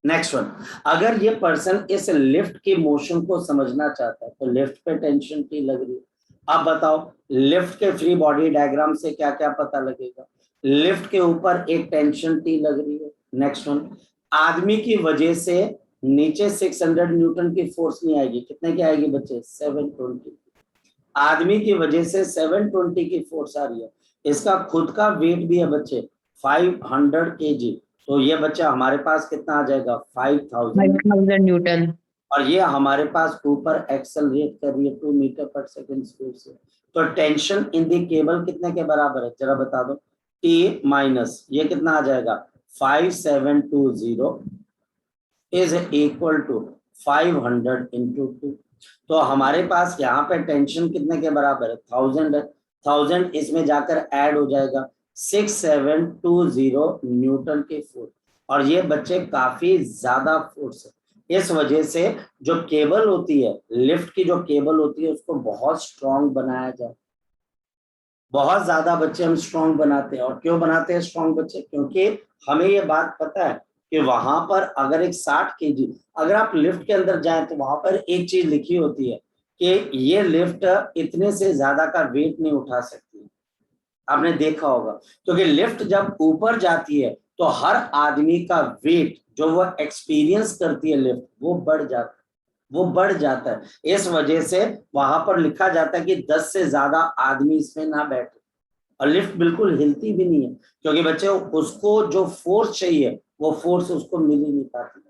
नेक्स्ट वन, अगर ये पर्सन इस लिफ्ट की मोशन को समझना चाहता है तो लिफ्ट पे टेंशन टी लग रही है। अब बताओ लिफ्ट के फ्री बॉडी डायग्राम से क्या क्या पता लगेगा। लिफ्ट के ऊपर एक टेंशन टी लग रही है। नेक्स्ट वन, आदमी की वजह से नीचे 600 न्यूटन की फोर्स नहीं आएगी, कितने की आएगी बच्चे 720। आदमी की वजह से 720 की फोर्स आ रही है। इसका खुद का वेट भी है बच्चे 500 केजी। तो ये बच्चा हमारे पास कितना आ जाएगा 5000 न्यूटन। और ये हमारे पास ऊपर एक्सेलरेट कर रही है 2 मीटर पर सेकंड स्पीड से। तो टेंशन इन दी केबल कितने के बराबर है जरा बता दो। T माइनस ये कितना आ जाएगा 5720 इज इक्वल टू 500 इंटू 2। तो हमारे पास यहाँ पे टेंशन कितने के बराबर है 1000 है। 1000 इसमें जाकर ऐड हो जाएगा 6720 न्यूटन की फोर्स। और ये बच्चे काफी ज्यादा फोर्स है। इस वजह से जो केबल होती है लिफ्ट की जो केबल होती है उसको बहुत स्ट्रॉन्ग बनाया जाए। बहुत ज्यादा बच्चे हम स्ट्रॉन्ग बनाते हैं। और क्यों बनाते हैं स्ट्रॉन्ग बच्चे क्योंकि हमें ये बात पता है कि वहां पर अगर एक 60 केजी अगर आप लिफ्ट के अंदर जाएं तो वहां पर एक चीज लिखी होती है कि ये लिफ्ट इतने से ज्यादा का वेट नहीं उठा सकती। आपने देखा होगा क्योंकि लिफ्ट जब ऊपर जाती है तो हर आदमी का वेट जो वो एक्सपीरियंस करती है लिफ्ट वो बढ़ जाता है। इस वजह से वहां पर लिखा जाता है कि 10 से ज्यादा आदमी इसमें ना बैठे। और लिफ्ट बिल्कुल हिलती भी नहीं है क्योंकि बच्चे उसको जो फोर्स चाहिए वो फोर्स उसको मिल ही नहीं पाती।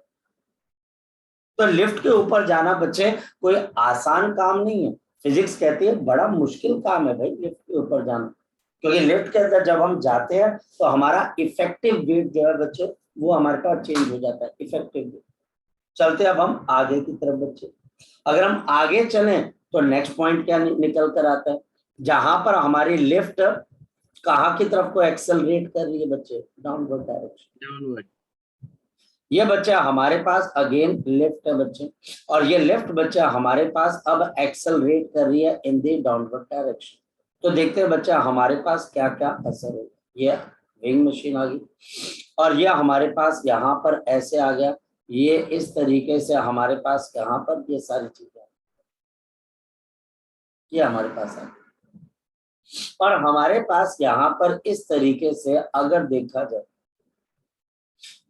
तो लिफ्ट के ऊपर जाना बच्चे कोई आसान काम नहीं है। फिजिक्स कहती है बड़ा मुश्किल काम है भाई लिफ्ट के ऊपर जाना क्योंकि लिफ्ट के अंदर जब हम जाते हैं तो हमारा इफेक्टिव वेट जो है बच्चे वो हमारे पास चेंज हो जाता है इफेक्टिव वेट। चलते अब हम आगे की तरफ बच्चे। अगर हम आगे चलें तो नेक्स्ट पॉइंट क्या निकल कर आता है जहां पर हमारी लिफ्ट कहाँ की तरफ को एक्सेलरेट कर रही है बच्चे डाउनवर्ड डायरेक्शन। ये बच्चा हमारे पास अगेन लिफ्ट है बच्चे और ये लिफ्ट बच्चा हमारे पास अब एक्सेलरेट कर रही है इन दी डाउनवर्ड डायरेक्शन। तो देखते हैं बच्चा हमारे पास क्या क्या असर है। ये विंग मशीन आ गई और ये हमारे पास यहाँ पर ऐसे आ गया। ये इस तरीके से हमारे पास यहाँ पर ये सारी चीजें ये हमारे पास है और हमारे पास यहाँ पर इस तरीके से अगर देखा जाए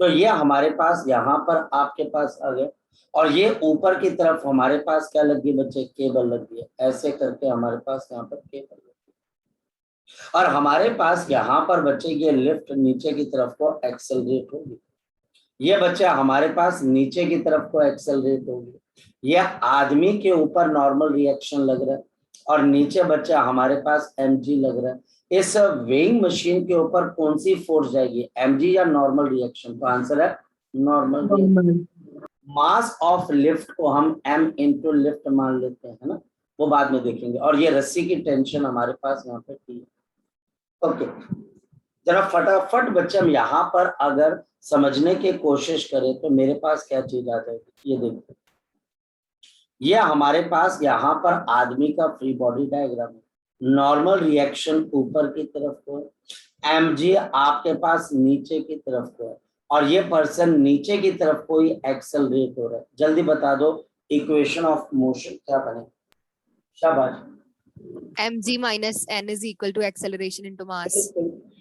तो ये हमारे पास यहाँ पर आपके पास आ गया और ये ऊपर की तरफ हमारे पास क्या लग गई बच्चे केबल लग गई है। ऐसे करके हमारे पास यहाँ पर केबल लग गई और हमारे पास यहाँ पर बच्चे ये लिफ्ट नीचे की तरफ को एक्सेलरेट होगी। ये बच्चा हमारे पास नीचे की तरफ को एक्सेलरेट होगी ये आदमी के ऊपर नॉर्मल रिएक्शन लग रहा है और नीचे बच्चा हमारे पास mg लग रहा है। इस वेइंग मशीन के ऊपर कौन सी फोर्स जाएगी, mg या नॉर्मल रिएक्शन? तो आंसर है नॉर्मल। मास ऑफ लिफ्ट को हम m इंटू लिफ्ट मान लेते हैं, है ना, वो बाद में देखेंगे। और ये रस्सी की टेंशन हमारे पास यहाँ पे थी। ओके, जरा फटाफट बच्चे हम यहाँ पर अगर समझने की कोशिश करें तो मेरे पास क्या चीज आ जाएगी, ये देखो। ये हमारे पास यहाँ पर आदमी का फ्री बॉडी डायग्राम है। नॉर्मल रिएक्शन ऊपर की तरफ को है, mg आपके पास नीचे की तरफ को है, और ये पर्सन नीचे की तरफ को ही एक्सेलरेट हो रहा है। जल्दी बता दो इक्वेशन ऑफ मोशन क्या बने? शाबाश। mg minus n is equal to acceleration into mass.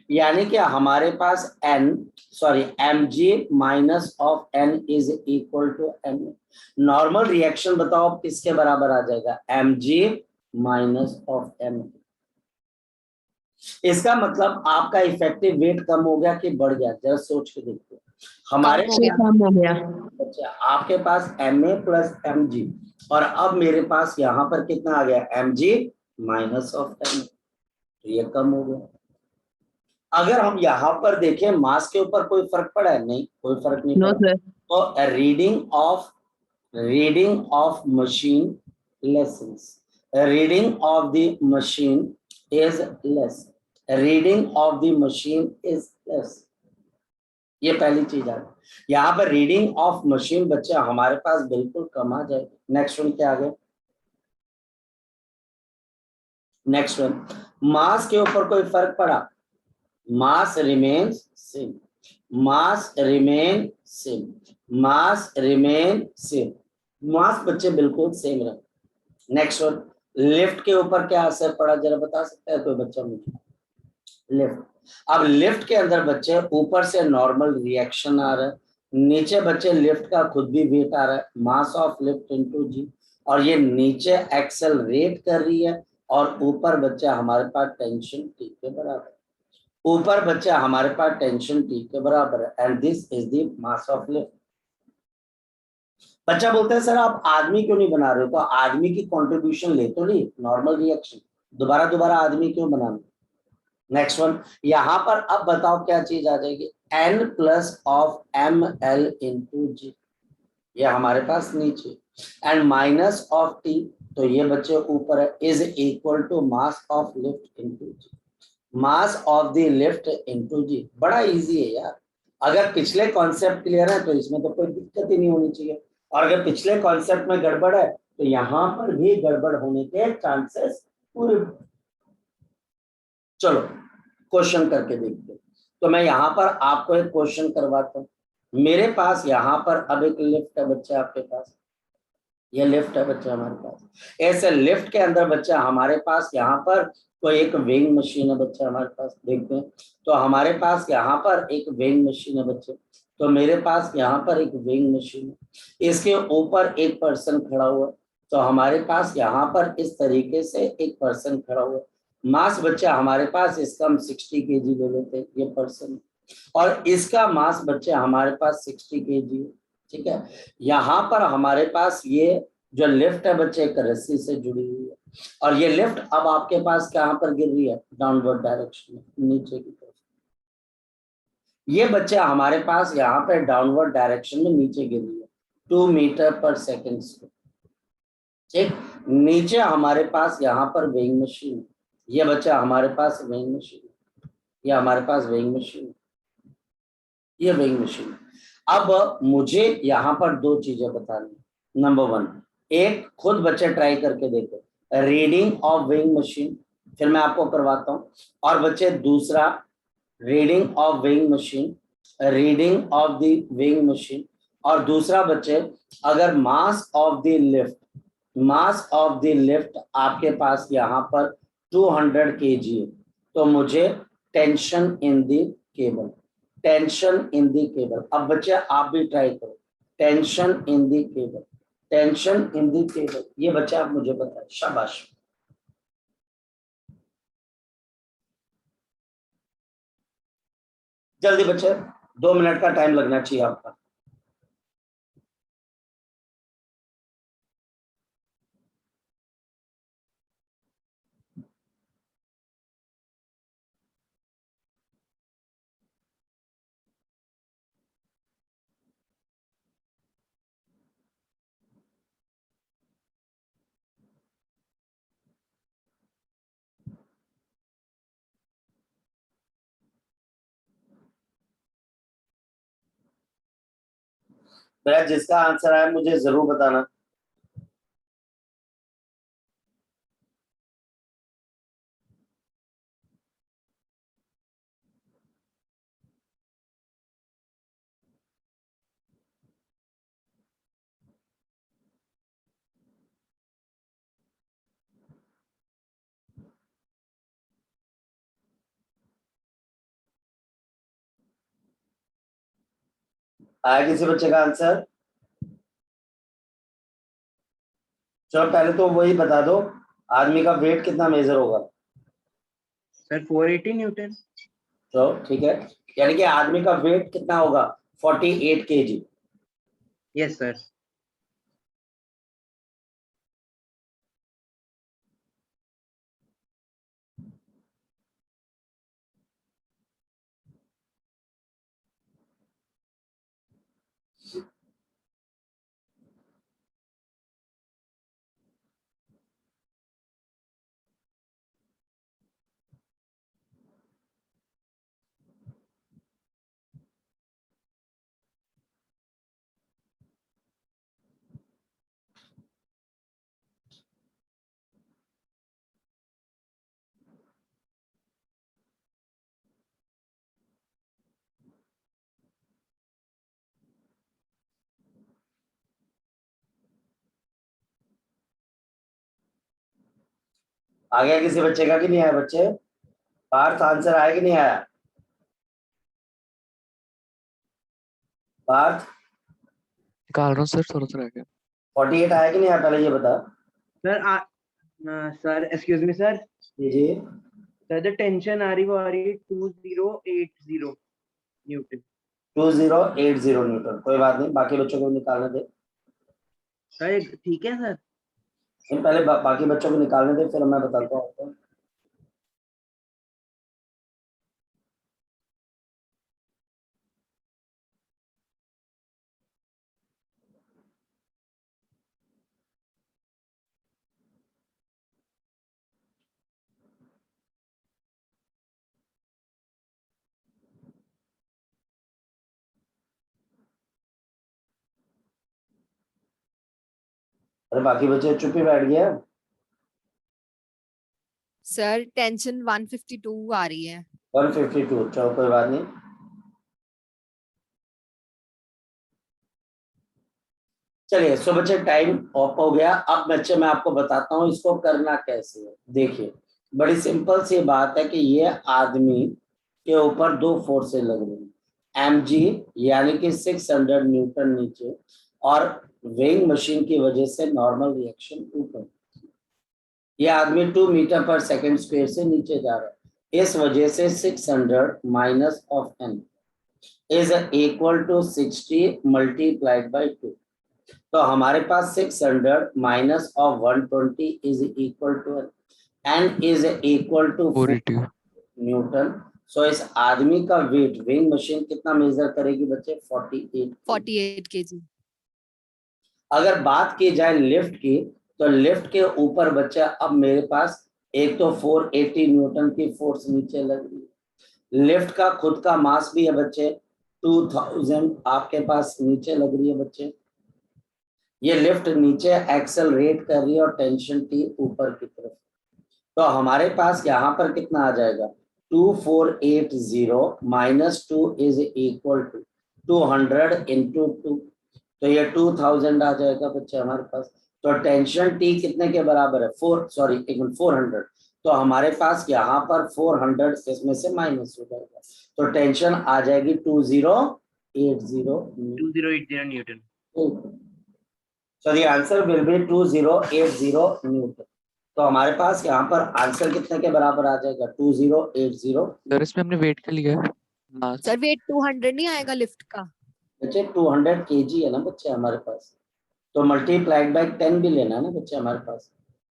यानी कि हमारे पास mg minus of n is equal to m। Normal reaction बताओ किसके बराबर आ जाएगा, mg माइनस ऑफ m। इसका मतलब आपका इफेक्टिव वेट कम हो गया कि बढ़ गया, जरा सोच के देखो। हमारे कम हो गया। अच्छा, आपके पास ma प्लस mg, और अब मेरे पास यहाँ पर कितना आ गया, mg माइनस ऑफ m, तो ये कम हो गया। अगर हम यहाँ पर देखें मास के ऊपर कोई फर्क पड़ा है? नहीं, कोई फर्क नहीं पड़ा। तो reading of machine lessons, reading of the machine is less, reading of the machine is less. ये पहली चीज है। यहाँ पर रीडिंग ऑफ मशीन बच्चे हमारे पास बिल्कुल कम आ जाएगी। नेक्स्ट वन क्या आ गया, नेक्स्ट वन, मास के ऊपर कोई फर्क पड़ा? मास रिमेन्स सेम, मास रिमेन सेम, मास रिमेन सेम, मास बच्चे बिल्कुल सेम रहे। नेक्स्ट वन, लिफ्ट के ऊपर क्या असर पड़ा, जरा बता सकता है कोई बच्चा मुझे? लिफ्ट, अब लिफ्ट के अंदर बच्चे ऊपर से नॉर्मल रिएक्शन आ रहा है, नीचे बच्चे लिफ्ट का खुद भी वेट आ रहा है, मास ऑफ लिफ्ट इनटू जी, और ये नीचे एक्सेलरेट कर रही है, और ऊपर बच्चा हमारे पास टेंशन टी के बराबर, ऊपर बच्चा हमारे पास टेंशन टी के बराबर है, and this is the mass of lift. बच्चा बोलता है सर आप आदमी क्यों नहीं बना रहे हो? तो आदमी की कंट्रीब्यूशन ले तो ली नॉर्मल रिएक्शन, दोबारा दोबारा आदमी क्यों बनाना? नेक्स्ट वन, यहां पर अब बताओ क्या चीज आ जाएगी, n plus of M L into G, ये हमारे पास नीचे, एंड माइनस ऑफ टी, तो ये बच्चे ऊपर है, is equal to mass of lift into G, mass of the lift into G. बड़ा इजी है यार, अगर पिछले कॉन्सेप्ट क्लियर है तो इसमें तो कोई दिक्कत ही नहीं होनी चाहिए, और अगर पिछले कॉन्सेप्ट में गड़बड़ है तो यहां पर भी गड़बड़ होने के चांसेस पूरे। चलो क्वेश्चन करके देखते हैं। तो मैं यहाँ पर आपको एक क्वेश्चन करवाता हूँ। मेरे पास यहाँ पर अब एक लिफ्ट है बच्चा, आपके पास ये लिफ्ट है बच्चा हमारे पास। ऐसे लिफ्ट के अंदर बच्चा हमारे पास यहाँ पर कोई एक वेइंग मशीन है बच्चा हमारे पास, देखते हैं। तो हमारे पास यहाँ पर एक वेइंग मशीन है बच्चे, तो मेरे पास यहाँ पर एक वेइंग मशीन है, इसके ऊपर एक पर्सन खड़ा हुआ, तो हमारे पास यहाँ पर इस तरीके से एक पर्सन खड़ा हुआ। मास बच्चा हमारे पास इसका हम 60 kg ले लेते हैं, ये पर्सन, और इसका मास बच्चे हमारे पास 60 kg है, ठीक है। यहाँ पर हमारे पास ये जो लिफ्ट है बच्चे एक रस्सी से जुड़ी हुई है, और ये लिफ्ट अब आपके पास कहाँ पर गिर रही है, डाउनवर्ड डायरेक्शन में, नीचे की तरफ। ये बच्चे हमारे पास यहाँ पे डाउनवर्ड डायरेक्शन में नीचे गिर रही है 2 मीटर पर सेकेंड, ठीक। नीचे हमारे पास यहाँ पर वेइंग मशीन, ये बच्चा हमारे पास वेइंग मशीन, ये हमारे पास वेइंग मशीन, ये वेइंग मशीन। अब मुझे यहाँ पर दो चीजें बतानी। नंबर वन, एक खुद बच्चे ट्राई करके देखो, रीडिंग ऑफ वेइंग मशीन, फिर मैं आपको करवाता हूँ। और बच्चे दूसरा, reading of weighing machine, reading of the weighing machine, और दूसरा बच्चे अगर मास of the lift, mass of the lift आपके पास यहाँ पर 200 kg है, तो मुझे tension in the cable, tension in the cable. अब बच्चे आप भी ट्राई करो, tension in the cable, tension in the cable, ये बच्चे आप मुझे बताएं। शाबाश, जल्दी बच्चे, 2 मिनट का टाइम लगना चाहिए आपका। बेटा जिसका आंसर आया मुझे जरूर बताना। आया किसी बच्चे का आंसर? चलो पहले तो वही बता दो, आदमी का वेट कितना मेजर होगा? Sir 480 Newton. तो ठीक है, यानी कि आदमी का वेट कितना होगा? 48 kg। Yes sir. आ गया किसी बच्चे का कि नहीं आया? बच्चे पार्थ आंसर आया कि नहीं आया? पार्थ निकाल रहा हूँ सर, थोड़ा सा रह गया। 48 आया कि नहीं आया, पहले ये बता। Sir excuse me sir. जी जी। सर जो टेंशन आ रही वो आ रही है 2080 न्यूटन। 2080 न्यूटन, कोई बात नहीं, बाकी बच्चों को निकालने दे। सर ठीक है सर। नहीं, पहले बाकी बच्चों को निकालने दे, फिर मैं बताता हूँ आपको। अरे बाकी बच्चे चुप ही बैठ गया। सर टेंशन 152 आ रही है। 152, चलो कोई बात नहीं। चलिए सो बच्चे टाइम ऑफ हो गया। अब बच्चे मैं आपको बताता हूँ इसको करना कैसे है। देखिए बड़ी सिंपल सी बात है कि ये आदमी के ऊपर दो फोर्सेस लग रही है, mg यानी कि 600 न्यूटन नीचे, और वेइंग मशीन की वजह से नॉर्मल रिएक्शन ऊपर। ये आदमी 2 मीटर पर सेकंड स्क्वायर से नीचे जा रहा है, इस वजह से 600 minus of n is equal to 60 multiplied by 2। तो हमारे पास 600 minus of 120 is equal to n is equal to 480। Newton. So इस आदमी का वेट वेइंग मशीन कितना मेजर करेगी बच्चे? 48। 48 kg। अगर बात की जाए लिफ्ट की, तो लिफ्ट के ऊपर बच्चे अब मेरे पास एक तो 480 न्यूटन की फोर्स नीचे लग रही है, लिफ्ट का खुद का मास भी है बच्चे 2000 आपके पास नीचे लग रही है बच्चे। ये लिफ्ट नीचे एक्सेलरेट कर रही है और टेंशन टी ऊपर की तरफ। तो हमारे पास यहाँ पर कितना आ जाएगा? 2480 minus 2 is equal to 200 into 2, तो ये 2000 आ जाएगा बच्चे हमारे पास। तो टेंशन टी कितने के बराबर है? 400। तो हमारे पास यहाँ पर 400 इसमें से माइनस हो जाएगा, तो टेंशन आ जाएगी 2080 Newton. So the answer will be 2080 Newton. तो हमारे पास यहाँ पर आंसर कितने के बराबर आ जाएगा? 2080। सर इसमें हमने वेट के लिया है मास। सर वेट 200 नहीं आएगा लिफ्ट का? बच्चे 200 kg है ना बच्चे हमारे पास, तो मल्टीप्लाइड बाय 10 भी लेना है ना बच्चे हमारे पास,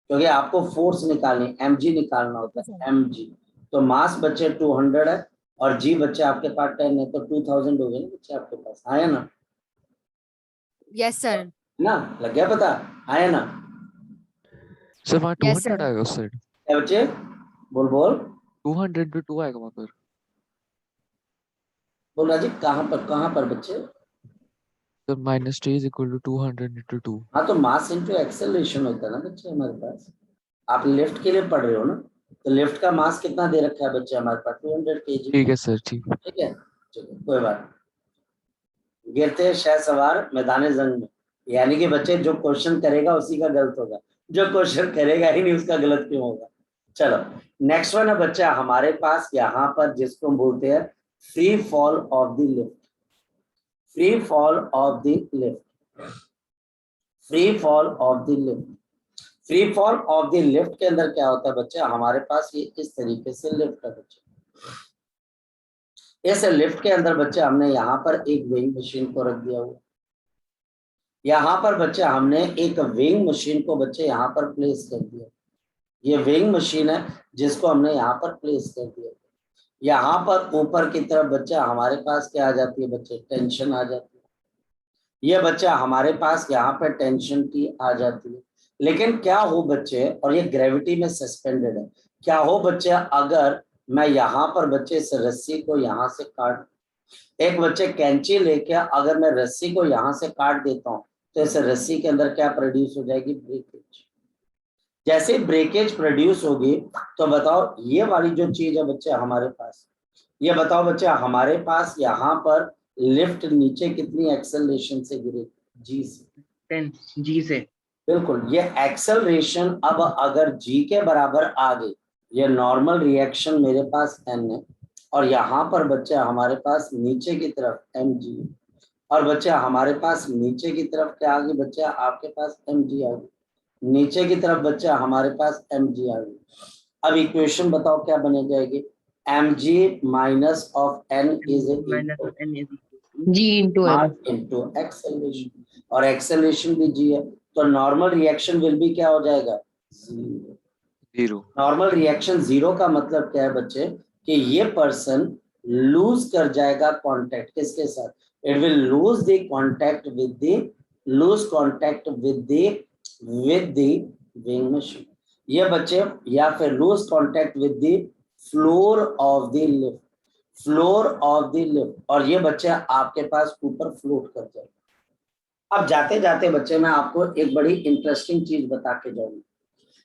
क्योंकि आपको फोर्स निकालनी mg निकालना होता है mg। तो मास बच्चे 200 है और g बच्चे आपके पास 10 है, तो 2000 हो गए ना बच्चे आपके पास। आया ना? Yes sir. ना लग गया पता? आया ना? सर वहाँ यस 200 सर। आएगा उस साइड। क्या बच्चे? बोल बोल 200 to 2 आएगा वहाँ पर। बोल राजीव, कहाँ पर बच्चे? Sir minus T is equal to 200 into 2। हाँ तो मास इंटू एक्सेलरेशन होता है ना बच्चे हमारे पास। आप लिफ्ट के लिए पढ़ रहे हो ना, तो लिफ्ट का मास कितना दे रखा है बच्चे हमारे पास 200 kg। ठीक है सर, ठीक। ठीक है, चलो कोई बात नहीं। गिरते हैं शह सवार मैदान जंग में, यानी कि बच्चे जो क्वेश्चन करेगा उसी का गलत होगा, जो क्वेश्चन करेगा ही नहीं उसका गलत क्यों होगा। चलो नेक्स्ट वन है बच्चा हमारे पास यहाँ पर जिसको हम बोलते हैं free fall of the lift. Free fall of the lift, free fall of the lift. Free fall of the lift के अंदर क्या होता है बच्चा, हमारे पास ये इस तरीके से लिफ्ट है बच्चे। इस लिफ्ट के अंदर बच्चे हमने यहाँ पर एक वेइंग मशीन को रख दिया हुआ, यहाँ पर बच्चे हमने एक वेइंग मशीन को बच्चे यहाँ पर प्लेस कर दिया। ये वेइंग मशीन है जिसको हमने यहाँ पर प्लेस कर दिया। यहाँ पर ऊपर की तरफ बच्चा हमारे पास क्या आ जाती है बच्चे, टेंशन आ जाती है। ये बच्चा हमारे पास यहाँ पर टेंशन की आ जाती है। लेकिन क्या हो बच्चे, और ये ग्रेविटी में सस्पेंडेड है, क्या हो बच्चे अगर मैं यहाँ पर बच्चे इस रस्सी को यहाँ से काट, एक बच्चे कैंची लेके अगर मैं रस्सी को यहाँ से काट देता हूँ तो इस रस्सी के अंदर क्या प्रोड्यूस हो जाएगी, ब्रेकेज। जैसे ब्रेकेज प्रोड्यूस होगी तो बताओ ये वाली जो चीज है बच्चे हमारे पास, ये बताओ बच्चे हमारे पास यहाँ पर लिफ्ट नीचे कितनी एक्सेलरेशन से गिरे, जी से, 10 जी से। बिल्कुल। ये एक्सेलरेशन अब अगर जी के बराबर आ गई, ये नॉर्मल रिएक्शन मेरे पास एन है, और यहाँ पर बच्चे हमारे पास नीचे की तरफ एम जी, और बच्चे हमारे पास नीचे की तरफ क्या आ गई बच्चे, आपके पास एम जी आ गई, नीचे की तरफ बच्चा हमारे पास एम जी आ गई। अब इक्वेशन बताओ क्या बने जाएगी, m g minus of n is g into m into acceleration, और एक्सेलरेशन भी जी है, तो नॉर्मल रिएक्शन विल भी क्या हो जाएगा, जीरो। नॉर्मल रिएक्शन जीरो का मतलब क्या है बच्चे, कि ये पर्सन लूज कर जाएगा कांटेक्ट किसके साथ, it will lose the contact with the, lose contact with the weighing machine. ये बच्चे, या फिर lose contact with the floor of the lift, floor of the lift, और ये बच्चे आपके पास ऊपर फ्लोट कर जाएगा। अब जाते जाते बच्चे मैं आपको एक बड़ी इंटरेस्टिंग चीज बता के जाऊंगा,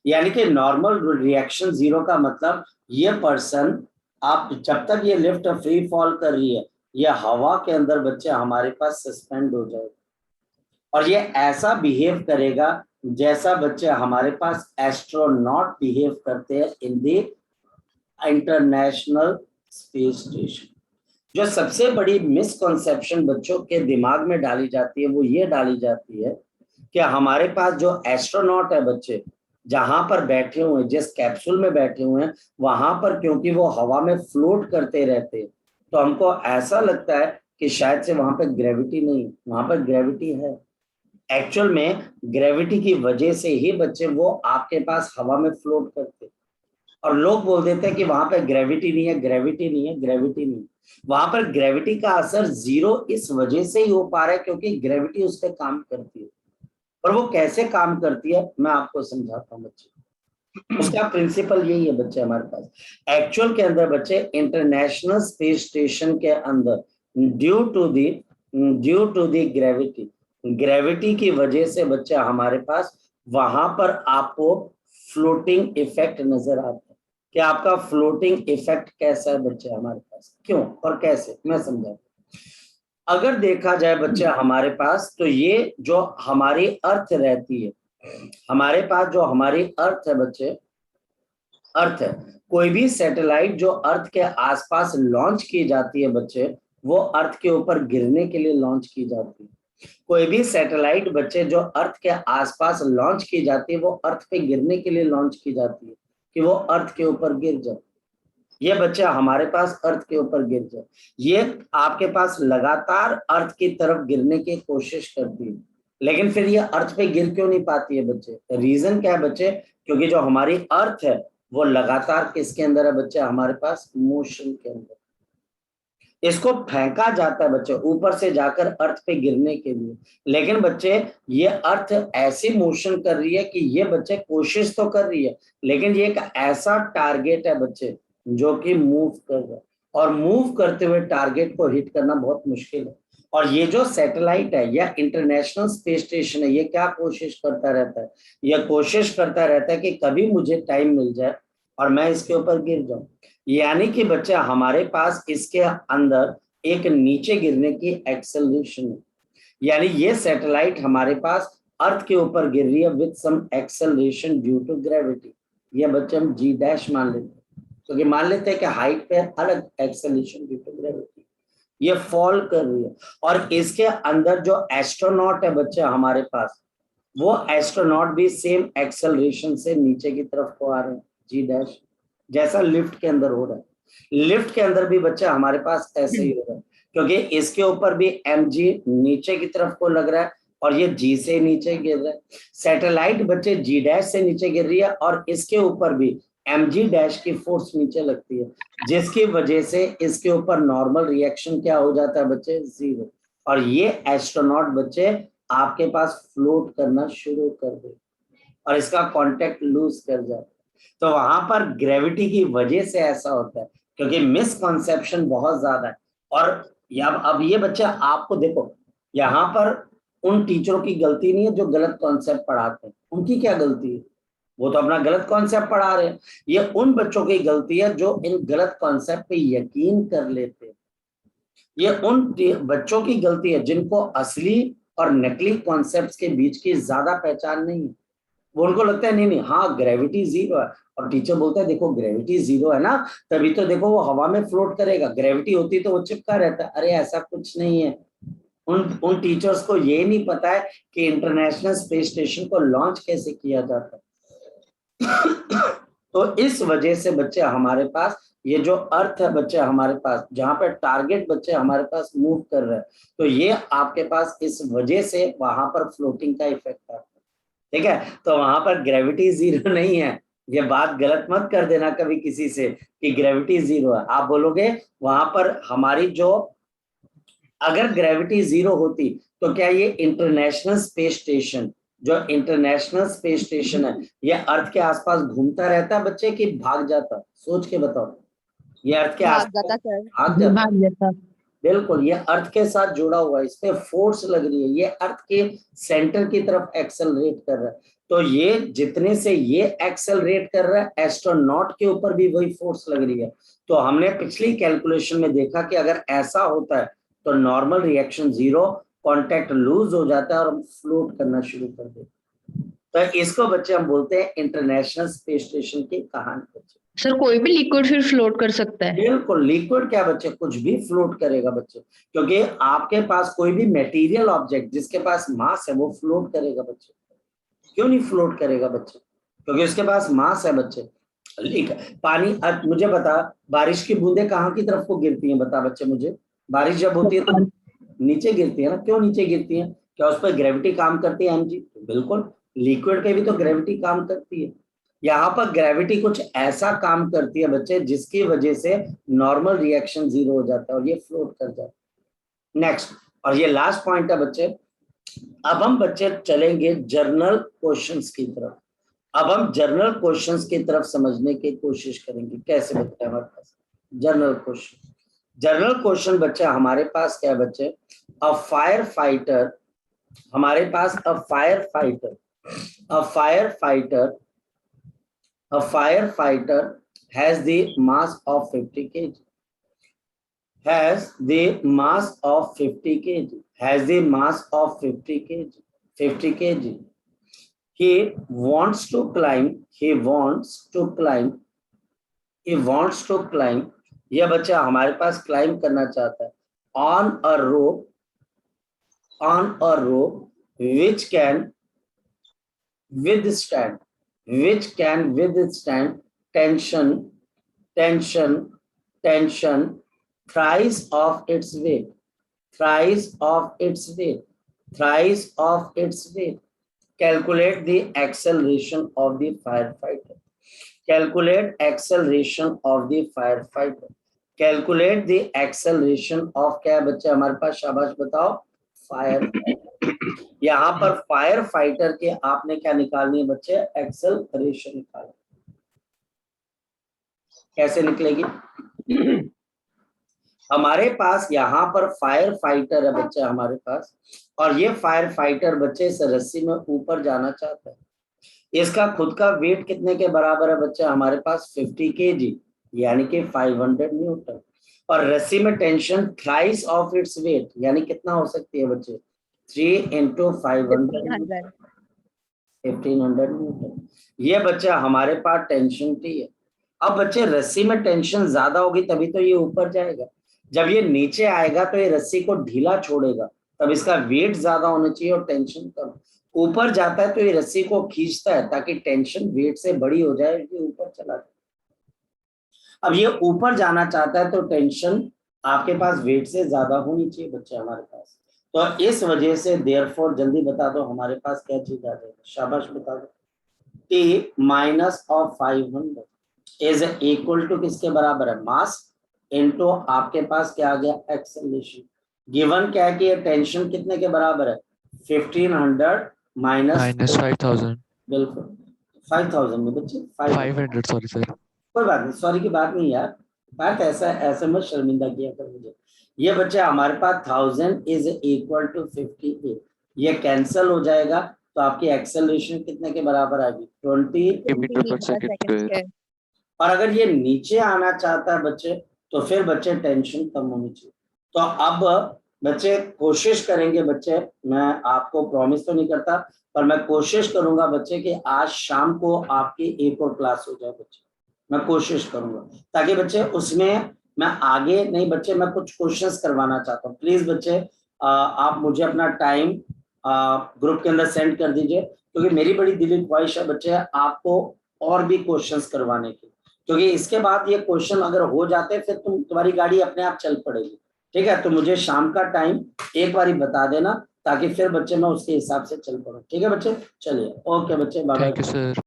यानी कि नॉर्मल रिएक्शन जीरो का मतलब ये पर्सन, आप जब तक ये लिफ्ट फ्री फॉल कर रही है, ये हवा के अंदर बच्चे हमारे पास सस्पेंड हो जाएगा, और ये ऐसा बिहेव करेगा जैसा बच्चे हमारे पास एस्ट्रोनॉट बिहेव करते हैं in the international space station. जो सबसे बड़ी मिसकॉन्सेप्शन बच्चों के दिमाग में डाली जाती है वो ये डाली जाती है कि हमारे पास जो एस्ट्रोनॉट है बच्चे, जहां पर बैठे हुए हैं, जिस कैप्सूल में बैठे हुए हैं, वहां पर क्योंकि वो हवा में फ्लोट करते रहते हैं, तो हमको ऐसा लगता है कि शायद से वहां पर ग्रेविटी नहीं, वहां पर ग्रेविटी है। एक्चुअल में ग्रेविटी की वजह से ही बच्चे वो आपके पास हवा में फ्लोट करते, और लोग बोल देते हैं कि वहां पर ग्रेविटी नहीं है, ग्रेविटी नहीं है, ग्रेविटी नहीं। वहां पर ग्रेविटी का असर जीरो इस वजह से ही हो पा रहा है क्योंकि ग्रेविटी उस पर काम करती है। और वो कैसे काम करती है मैं आपको समझाता हूँ बच्चे। उसका प्रिंसिपल यही है बच्चे हमारे पास। एक्चुअल के अंदर बच्चे इंटरनेशनल स्पेस स्टेशन के अंदर due to the gravity, gravity की वजह से बच्चे हमारे पास वहां पर आपको फ्लोटिंग इफेक्ट नजर आता है। कि आपका फ्लोटिंग इफेक्ट कैसा है बच्चे हमारे पास, क्यों और कैसे मैं समझाता हूं। अगर देखा जाए बच्चे हमारे पास, तो ये जो हमारी अर्थ रहती है, हमारे पास जो हमारी अर्थ है बच्चे, अर्थ है, कोई भी सैटेलाइट जो अर्थ के आसपास लॉन्च की जाती है बच्चे, वो अर्थ के ऊपर गिरने के लिए लॉन्च की जाती है। कोई भी सैटेलाइट बच्चे जो अर्थ के आसपास लॉन्च की जाती है वो अर्थ पे गिरने के लिए लॉन्च की जाती है, कि वो अर्थ के ऊपर गिर जाए। ये बच्चा हमारे पास अर्थ के ऊपर गिर जाए, ये आपके पास लगातार अर्थ की तरफ गिरने की कोशिश करती है, लेकिन फिर ये अर्थ पे गिर क्यों नहीं पाती है बच्चे, रीजन क्या है बच्चे, क्योंकि जो हमारी अर्थ है वो लगातार किसके अंदर है बच्चे, हमारे पास मोशन के अंदर। इसको फेंका जाता है बच्चे ऊपर से जाकर अर्थ पे गिरने के लिए, लेकिन बच्चे ये अर्थ ऐसी मोशन कर रही है कि ये बच्चे कोशिश तो कर रही है, लेकिन ये एक ऐसा टारगेट है बच्चे जो कि मूव कर रहा है, और मूव करते हुए टारगेट को हिट करना बहुत मुश्किल है। और ये जो सैटेलाइट है या इंटरनेशनल स्पेस स्टेशन है, ये क्या कोशिश करता रहता है, ये कोशिश करता रहता है कि कभी मुझे टाइम मिल जाए और मैं इसके ऊपर गिर जाऊं। यानी कि बच्चा हमारे पास इसके अंदर एक नीचे गिरने की एक्सेलरेशन है, यानी ये सैटेलाइट हमारे पास अर्थ के ऊपर गिर रही है with some acceleration due to gravity. ये बच्चे हम जी डैश मान लेते हैं, क्योंकि मान लेते हैं कि हाइट पे अलग एक्सेलरेशन ड्यू टू ग्रेविटी, ये फॉल कर रही है। और इसके अंदर जो एस्ट्रोनॉट है बच्चे हमारे पास, वो एस्ट्रोनॉट भी सेम एक्सेलरेशन से नीचे की तरफ को आ रहे हैं जी डैश, जैसा लिफ्ट के अंदर हो रहा है। लिफ्ट के अंदर भी बच्चा हमारे पास ऐसे ही हो रहा है, क्योंकि इसके ऊपर भी एम जी नीचे की तरफ को लग रहा है और ये जी से नीचे गिर रहा है। सैटेलाइट बच्चे जी डैश से नीचे गिर रही है और इसके ऊपर भी एम जी डैश की फोर्स नीचे लगती है, जिसकी वजह से इसके ऊपर नॉर्मल रिएक्शन क्या हो जाता है बच्चे, जीरो। और ये एस्ट्रोनॉट बच्चे आपके पास फ्लोट करना शुरू कर दे और इसका कांटेक्ट लूज कर जाता है। तो वहां पर ग्रेविटी की वजह से ऐसा होता है, क्योंकि मिसकॉन्सेप्शन बहुत ज्यादा है। और अब ये बच्चा आपको देखो, यहाँ पर उन टीचरों की गलती नहीं है जो गलत कॉन्सेप्ट पढ़ाते हैं, उनकी क्या गलती है, वो तो अपना गलत कॉन्सेप्ट पढ़ा रहे हैं। ये उन बच्चों की गलती है जो इन गलत कॉन्सेप्ट पे यकीन कर लेते हैं। ये उन बच्चों की गलती है जिनको असली और नकली कॉन्सेप्ट्स के बीच की ज्यादा पहचान नहीं है। वो उनको लगता है नहीं नहीं हाँ ग्रेविटी जीरो है, और टीचर बोलता है देखो ग्रेविटी जीरो है ना, तभी तो देखो वो हवा में फ्लोट करेगा, ग्रेविटी होती तो वो चिपका रहता है। अरे ऐसा कुछ नहीं है। उन टीचर्स को ये नहीं पता है कि इंटरनेशनल स्पेस स्टेशन को लॉन्च कैसे किया जाता है। तो इस वजह से बच्चे हमारे पास ये जो अर्थ है बच्चे हमारे पास, जहां पर टारगेट बच्चे हमारे पास मूव कर रहे हैं, तो ये आपके पास इस वजह से वहां पर फ्लोटिंग का इफेक्ट आता है। ठीक है, तो वहां पर ग्रेविटी जीरो नहीं है। ये बात गलत मत कर देना कभी किसी से कि ग्रेविटी जीरो है। आप बोलोगे वहां पर हमारी जो, अगर ग्रेविटी जीरो होती तो क्या ये इंटरनेशनल स्पेस स्टेशन, जो इंटरनेशनल स्पेस स्टेशन है, ये अर्थ के आसपास घूमता रहता बच्चे कि भाग जाता? सोच के बताओ। ये अर्थ के भाग आसपास जाता सर। भाग जाता। भाग जाता। बिल्कुल, ये अर्थ के साथ जुड़ा हुआ है, इस पे फोर्स लग रही है, ये अर्थ के सेंटर की तरफ एक्सेलरेट कर रहा है। तो ये जितने से ये एक्सेलरेट कर रहा है, एस्ट्रोनॉट के ऊपर भी वही फोर्स लग रही है। तो हमने पिछली कैलकुलेशन में देखा कि अगर ऐसा होता है तो normal reaction zero, contact lose हो जाता है और हम फ्लोट करना शुरू कर देते हैं। तो इसको बच्चे हम बोलते हैं इंटरनेशनल स्पेस स्टेशन की कहानी बच्चे। सर कोई भी लिक्विड फिर फ्लोट कर सकता है? बिल्कुल, लिक्विड क्या बच्चे, कुछ भी फ्लोट करेगा बच्चे, क्योंकि आपके पास कोई भी मटेरियल ऑब्जेक्ट जिसके पास मास है वो फ्लोट करेगा बच्चे। क्यों नहीं फ्लोट करेगा बच्चे? क्योंकि उसके पास मास है बच्चे। पानी, अब मुझे बता, बारिश की बूंदें कहाँ की तरफ को गिरती हैं, बता बच्चे मुझे। बारिश जब होती है तो नीचे गिरती है ना, क्यों नीचे गिरती है? क्या उस पर ग्रेविटी काम करती है एमजी? बिल्कुल, लिक्विड पे भी तो ग्रेविटी काम करती है। यहाँ पर ग्रेविटी कुछ ऐसा काम करती है बच्चे जिसकी वजह से नॉर्मल रिएक्शन जीरो हो जाता है और ये फ्लोट कर जाता है। नेक्स्ट, और ये लास्ट पॉइंट है बच्चे। अब हम बच्चे चलेंगे जर्नल क्वेश्चंस की तरफ। अब हम जर्नल क्वेश्चंस की तरफ समझने की कोशिश करेंगे। कैसे बच्चे हमारे पास जर्नल क्वेश्चन, जर्नल क्वेश्चन बच्चे हमारे पास क्या है बच्चे, अ फायर फाइटर, हमारे पास a fire fighter, a fire fighter, a firefighter has the mass of 50 kg, has the mass of 50 kg, has the mass of 50 kg, 50 kg. He wants to climb, he wants to climb, he wants to climb, यह बच्चा हमारे पास climb करना चाहता है on a rope, on a rope which can withstand, which can withstand tension, tension, tension, thrice of its weight, thrice of its weight, thrice of its weight. Calculate the acceleration of the firefighter. Calculate acceleration of the firefighter. Calculate the acceleration of क्या बच्चे हमारे पास, शाबाश बताओ, fire. यहाँ पर fire fighter के आपने क्या निकालनी है बच्चे, एक्सेलरेशन निकालनी। कैसे निकलेगी? हमारे पास यहाँ पर फायर फाइटर है बच्चे हमारे पास, और ये फायर फाइटर बच्चे इस रस्सी में ऊपर जाना चाहता है। इसका खुद का वेट कितने के बराबर है बच्चे हमारे पास 50 kg, यानी कि 500 न्यूटन, और रस्सी में tension thrice of its weight, यानी कितना हो सकती है बच्चे 3 into 500 1500. 1500 न्यूटन। ये बच्चा हमारे पास टेंशन टी है। अब बच्चे रस्सी में टेंशन ज्यादा होगी तभी तो ये ऊपर जाएगा, जब ये नीचे आएगा तो ये रस्सी को ढीला छोड़ेगा, तब इसका वेट ज्यादा होना चाहिए और टेंशन कम। ऊपर जाता है तो ये रस्सी को खींचता है ताकि टेंशन वेट से बड़ी हो जाए, ये ऊपर चला जाए। अब ये ऊपर जाना चाहता है तो टेंशन आपके पास वेट से ज्यादा होनी चाहिए बच्चे हमारे पास। तो इस वजह से देयरफॉर जल्दी बता दो हमारे पास क्या चीज आ जाएगी, शाबाश बता दो। T minus of 500 is equal to किसके बराबर है, मास इनटू आपके पास क्या आ गया, एक्सेलरेशन। गिवन क्या है कि ये टेंशन कितने के बराबर है 1500 माइनस 5000 बिल्कुल 5000 में बच्चे 500 सॉरी सर कोई बात नहीं, सॉरी की बात नहीं यार, बात ऐसे मत शर्मिंदा किया कर मुझे। ये बच्चे हमारे पास 1000 इज इक्वल टू 58, ये कैंसिल हो जाएगा तो आपकी एक्सेलरेशन कितने के बराबर आएगी 20। मीटर पर 20 सेकंड second स्क्वायर square. और अगर ये नीचे आना चाहता है बच्चे तो फिर बच्चे टेंशन कम होनी चाहिए। तो अब बच्चे कोशिश करेंगे बच्चे, मैं आपको प्रॉमिस तो नहीं करता पर मैं कोशिश करूंगा बच्चे कि आज शाम को आपकी एक और क्लास हो जाए बच्चे, मैं कोशिश करूंगा ताकि बच्चे उसमें मैं आगे नहीं बच्चे, मैं कुछ क्वेश्चंस करवाना चाहता हूँ। प्लीज बच्चे आप मुझे अपना टाइम ग्रुप के अंदर सेंड कर दीजिए, क्योंकि मेरी बड़ी दिली ख्वाहिश है बच्चे आपको और भी क्वेश्चंस करवाने की, क्योंकि इसके बाद ये क्वेश्चन अगर हो जाते फिर तुम्हारी गाड़ी अपने आप चल पड़ेगी। ठीक है, तो मुझे शाम का टाइम एक बार ही बता देना ताकि फिर बच्चे मैं उसके हिसाब से चल पड़ूं। ठीक है बच्चे, चलिए ओके बच्चे, bye thank you bye. Sir